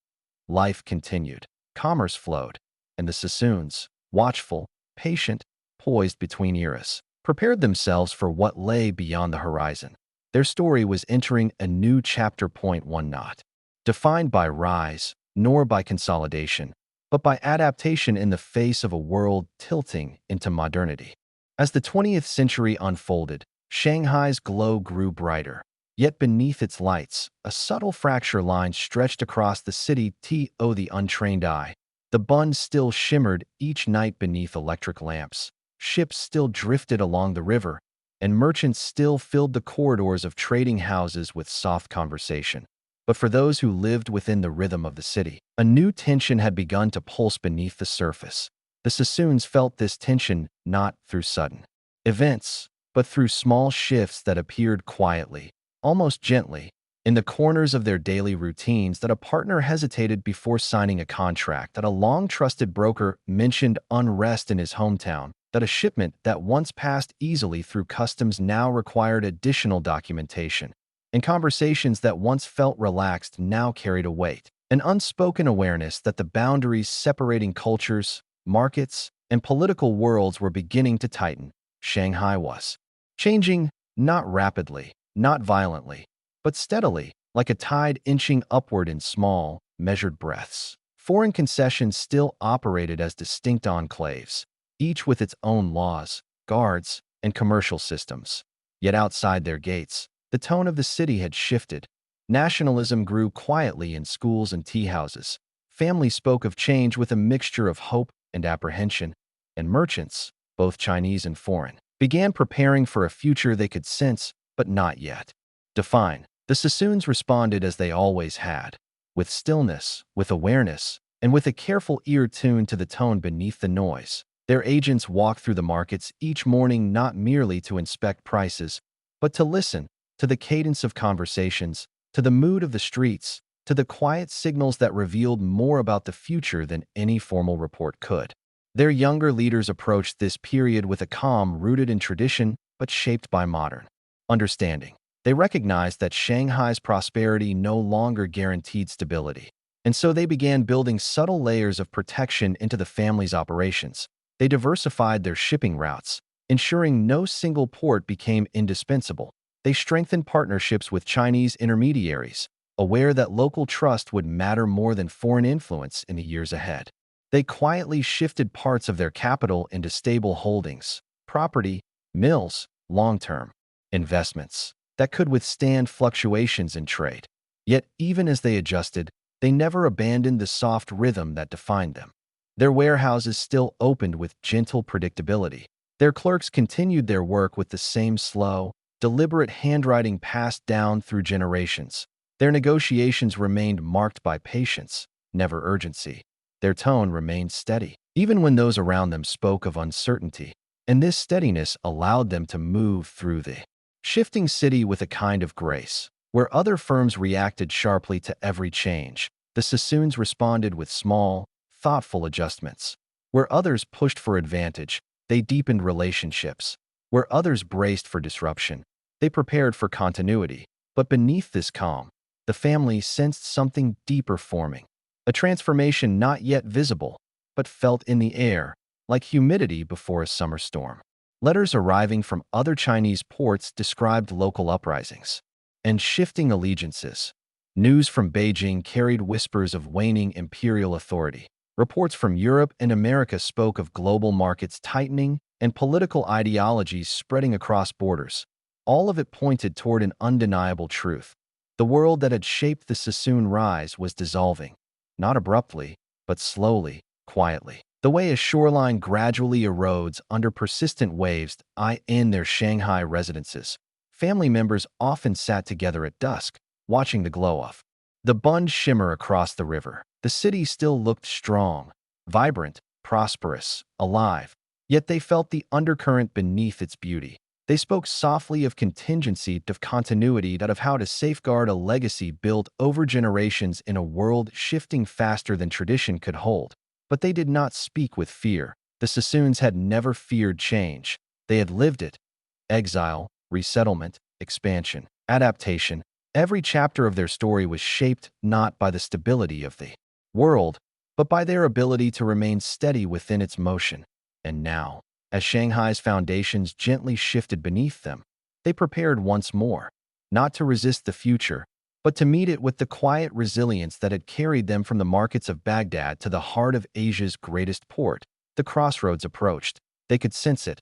Life continued, commerce flowed, and the Sassoons, watchful, patient, poised between eras, prepared themselves for what lay beyond the horizon. Their story was entering a new chapter. Point one, not defined by rise, nor by consolidation, but by adaptation in the face of a world tilting into modernity. As the 20th century unfolded, Shanghai's glow grew brighter. Yet beneath its lights, a subtle fracture line stretched across the city. The untrained eye. The Bund still shimmered each night beneath electric lamps. Ships still drifted along the river, and merchants still filled the corridors of trading houses with soft conversation. But for those who lived within the rhythm of the city, a new tension had begun to pulse beneath the surface. The Sassoons felt this tension not through sudden events, but through small shifts that appeared quietly, almost gently, in the corners of their daily routines. That a partner hesitated before signing a contract, that a long-trusted broker mentioned unrest in his hometown, that a shipment that once passed easily through customs now required additional documentation, and conversations that once felt relaxed now carried a weight. An unspoken awareness that the boundaries separating cultures, markets, and political worlds were beginning to tighten. Shanghai was changing, not rapidly, not violently, but steadily, like a tide inching upward in small, measured breaths. Foreign concessions still operated as distinct enclaves, each with its own laws, guards, and commercial systems. Yet outside their gates, the tone of the city had shifted. Nationalism grew quietly in schools and tea houses. Families spoke of change with a mixture of hope and apprehension, and merchants, both Chinese and foreign, began preparing for a future they could sense but not yet define. The Sassoons responded as they always had, with stillness, with awareness, and with a careful ear tuned to the tone beneath the noise. Their agents walked through the markets each morning not merely to inspect prices, but to listen to the cadence of conversations, to the mood of the streets, to the quiet signals that revealed more about the future than any formal report could. Their younger leaders approached this period with a calm rooted in tradition but shaped by modern understanding. They recognized that Shanghai's prosperity no longer guaranteed stability, and so they began building subtle layers of protection into the family's operations. They diversified their shipping routes, ensuring no single port became indispensable. They strengthened partnerships with Chinese intermediaries, aware that local trust would matter more than foreign influence in the years ahead. They quietly shifted parts of their capital into stable holdings, property, mills, long-term investments that could withstand fluctuations in trade. Yet, even as they adjusted, they never abandoned the soft rhythm that defined them. Their warehouses still opened with gentle predictability. Their clerks continued their work with the same slow, deliberate handwriting passed down through generations. Their negotiations remained marked by patience, never urgency. Their tone remained steady, even when those around them spoke of uncertainty, and this steadiness allowed them to move through the shifting city with a kind of grace. Where other firms reacted sharply to every change, the Sassoons responded with small, thoughtful adjustments. Where others pushed for advantage, they deepened relationships. Where others braced for disruption, they prepared for continuity. But beneath this calm, the family sensed something deeper forming, a transformation not yet visible, but felt in the air, like humidity before a summer storm. Letters arriving from other Chinese ports described local uprisings and shifting allegiances. News from Beijing carried whispers of waning imperial authority. Reports from Europe and America spoke of global markets tightening and political ideologies spreading across borders. All of it pointed toward an undeniable truth. The world that had shaped the Sassoon rise was dissolving, not abruptly, but slowly, quietly. The way a shoreline gradually erodes under persistent waves in their Shanghai residences. Family members often sat together at dusk, watching the glow-off. The bund shimmer across the river. The city still looked strong, vibrant, prosperous, alive, yet they felt the undercurrent beneath its beauty. They spoke softly of contingency, of continuity, of how to safeguard a legacy built over generations in a world shifting faster than tradition could hold. But they did not speak with fear. The Sassoons had never feared change. They had lived it. Exile, resettlement, expansion, adaptation. Every chapter of their story was shaped not by the stability of the world, but by their ability to remain steady within its motion. And now, as Shanghai's foundations gently shifted beneath them, they prepared once more, not to resist the future, but to meet it with the quiet resilience that had carried them from the markets of Baghdad to the heart of Asia's greatest port. The crossroads approached. They could sense it,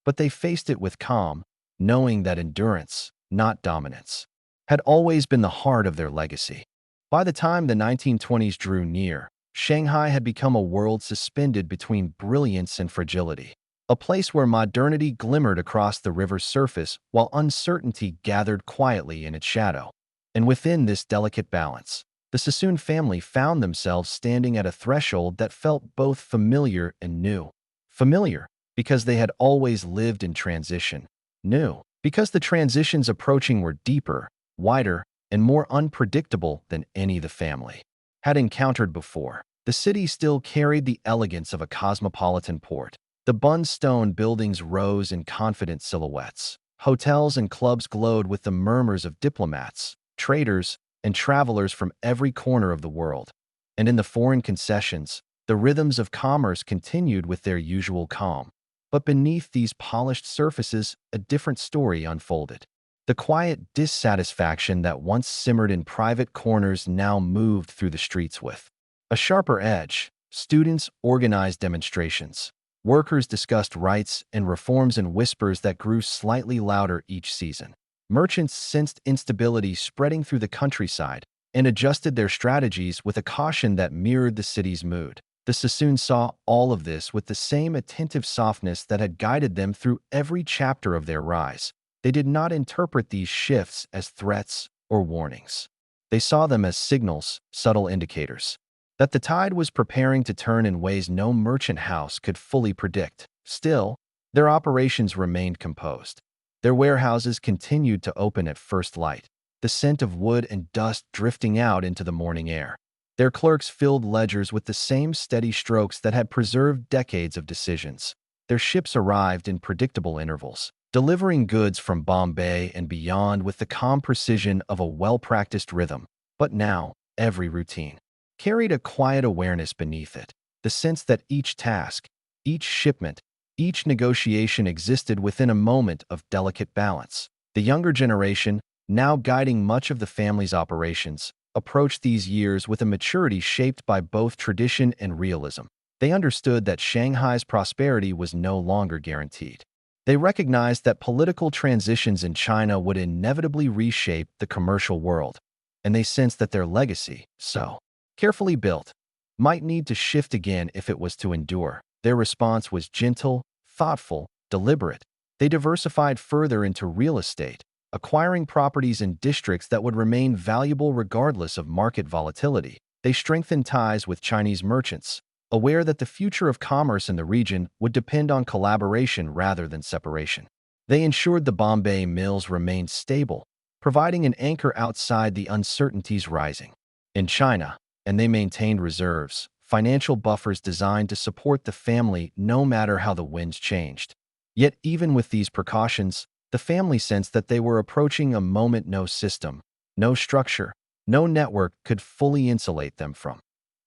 but they faced it with calm, knowing that endurance, not dominance, had always been the heart of their legacy. By the time the 1920s drew near, Shanghai had become a world suspended between brilliance and fragility, a place where modernity glimmered across the river's surface while uncertainty gathered quietly in its shadow. And within this delicate balance, the Sassoon family found themselves standing at a threshold that felt both familiar and new. Familiar, because they had always lived in transition. New, because the transitions approaching were deeper, wider, and more unpredictable than any the family had encountered before. The city still carried the elegance of a cosmopolitan port. The bund stone buildings rose in confident silhouettes. Hotels and clubs glowed with the murmurs of diplomats, traders, and travelers from every corner of the world. And in the foreign concessions, the rhythms of commerce continued with their usual calm. But beneath these polished surfaces, a different story unfolded. The quiet dissatisfaction that once simmered in private corners now moved through the streets with a sharper edge. Students organized demonstrations. Workers discussed rights and reforms in whispers that grew slightly louder each season. Merchants sensed instability spreading through the countryside and adjusted their strategies with a caution that mirrored the city's mood. The Sassoons saw all of this with the same attentive softness that had guided them through every chapter of their rise. They did not interpret these shifts as threats or warnings. They saw them as signals, subtle indicators, that the tide was preparing to turn in ways no merchant house could fully predict. Still, their operations remained composed. Their warehouses continued to open at first light, the scent of wood and dust drifting out into the morning air. Their clerks filled ledgers with the same steady strokes that had preserved decades of decisions. Their ships arrived in predictable intervals, delivering goods from Bombay and beyond with the calm precision of a well-practiced rhythm. But now, every routine carried a quiet awareness beneath it, the sense that each task, each shipment, each negotiation existed within a moment of delicate balance. The younger generation, now guiding much of the family's operations, approached these years with a maturity shaped by both tradition and realism. They understood that Shanghai's prosperity was no longer guaranteed. They recognized that political transitions in China would inevitably reshape the commercial world, and they sensed that their legacy, so carefully built, might need to shift again if it was to endure. Their response was gentle, thoughtful, deliberate. They diversified further into real estate, acquiring properties in districts that would remain valuable regardless of market volatility. They strengthened ties with Chinese merchants, aware that the future of commerce in the region would depend on collaboration rather than separation. They ensured the Bombay mills remained stable, providing an anchor outside the uncertainties rising in China, and they maintained reserves, financial buffers designed to support the family no matter how the winds changed. Yet even with these precautions, the family sensed that they were approaching a moment no system, no structure, no network could fully insulate them from.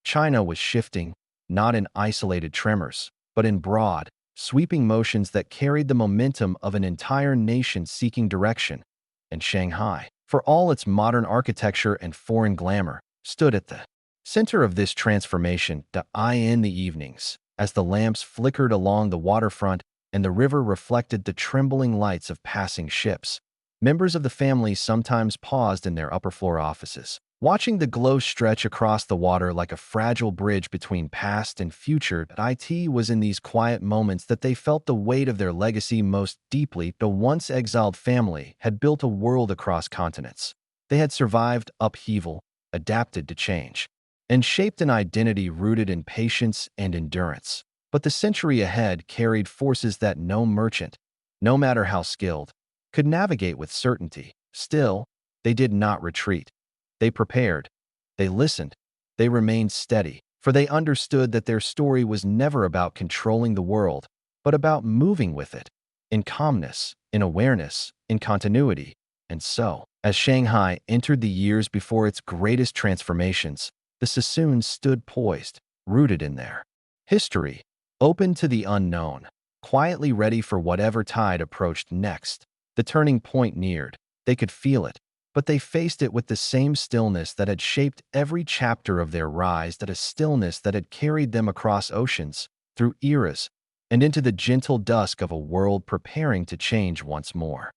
China was shifting, not in isolated tremors, but in broad, sweeping motions that carried the momentum of an entire nation seeking direction. And Shanghai, for all its modern architecture and foreign glamour, stood at the center of this transformation. In the evenings, as the lamps flickered along the waterfront and the river reflected the trembling lights of passing ships, members of the family sometimes paused in their upper-floor offices, watching the glow stretch across the water like a fragile bridge between past and future. It was in these quiet moments that they felt the weight of their legacy most deeply. The once exiled family had built a world across continents. They had survived upheaval, adapted to change, and shaped an identity rooted in patience and endurance. But the century ahead carried forces that no merchant, no matter how skilled, could navigate with certainty. Still, they did not retreat. They prepared, they listened, they remained steady, for they understood that their story was never about controlling the world, but about moving with it, in calmness, in awareness, in continuity. And so, as Shanghai entered the years before its greatest transformations, the Sassoons stood poised, rooted in their history, open to the unknown, quietly ready for whatever tide approached next. The turning point neared. They could feel it, but they faced it with the same stillness that had shaped every chapter of their rise, a stillness that had carried them across oceans, through eras, and into the gentle dusk of a world preparing to change once more.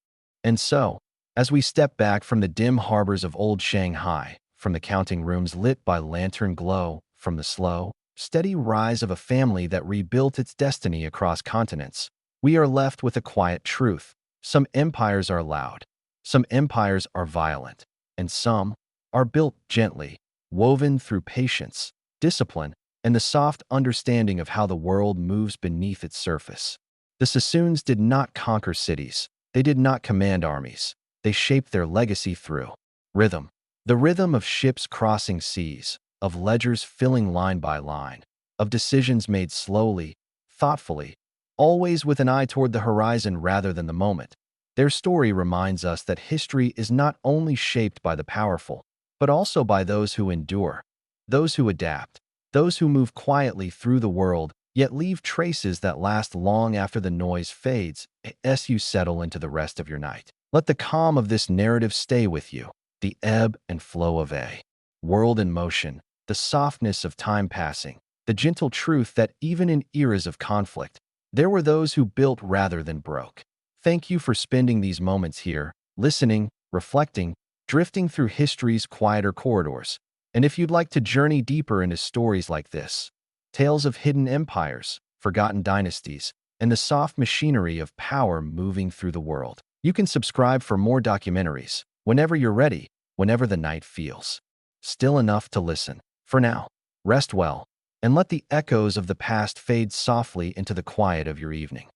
And so, as we step back from the dim harbors of old Shanghai, from the counting rooms lit by lantern glow, from the slow, steady rise of a family that rebuilt its destiny across continents, we are left with a quiet truth. Some empires are loud, some empires are violent, and some are built gently, woven through patience, discipline, and the soft understanding of how the world moves beneath its surface. The Sassoons did not conquer cities. They did not command armies. They shaped their legacy through rhythm. The rhythm of ships crossing seas, of ledgers filling line by line, of decisions made slowly, thoughtfully, always with an eye toward the horizon rather than the moment. Their story reminds us that history is not only shaped by the powerful, but also by those who endure, those who adapt, those who move quietly through the world, yet leave traces that last long after the noise fades as you settle into the rest of your night. Let the calm of this narrative stay with you, the ebb and flow of a world in motion, the softness of time passing, the gentle truth that even in eras of conflict, there were those who built rather than broke. Thank you for spending these moments here, listening, reflecting, drifting through history's quieter corridors. And if you'd like to journey deeper into stories like this, tales of hidden empires, forgotten dynasties, and the soft machinery of power moving through the world, you can subscribe for more documentaries, whenever you're ready, whenever the night feels still enough to listen. For now, rest well, and let the echoes of the past fade softly into the quiet of your evening.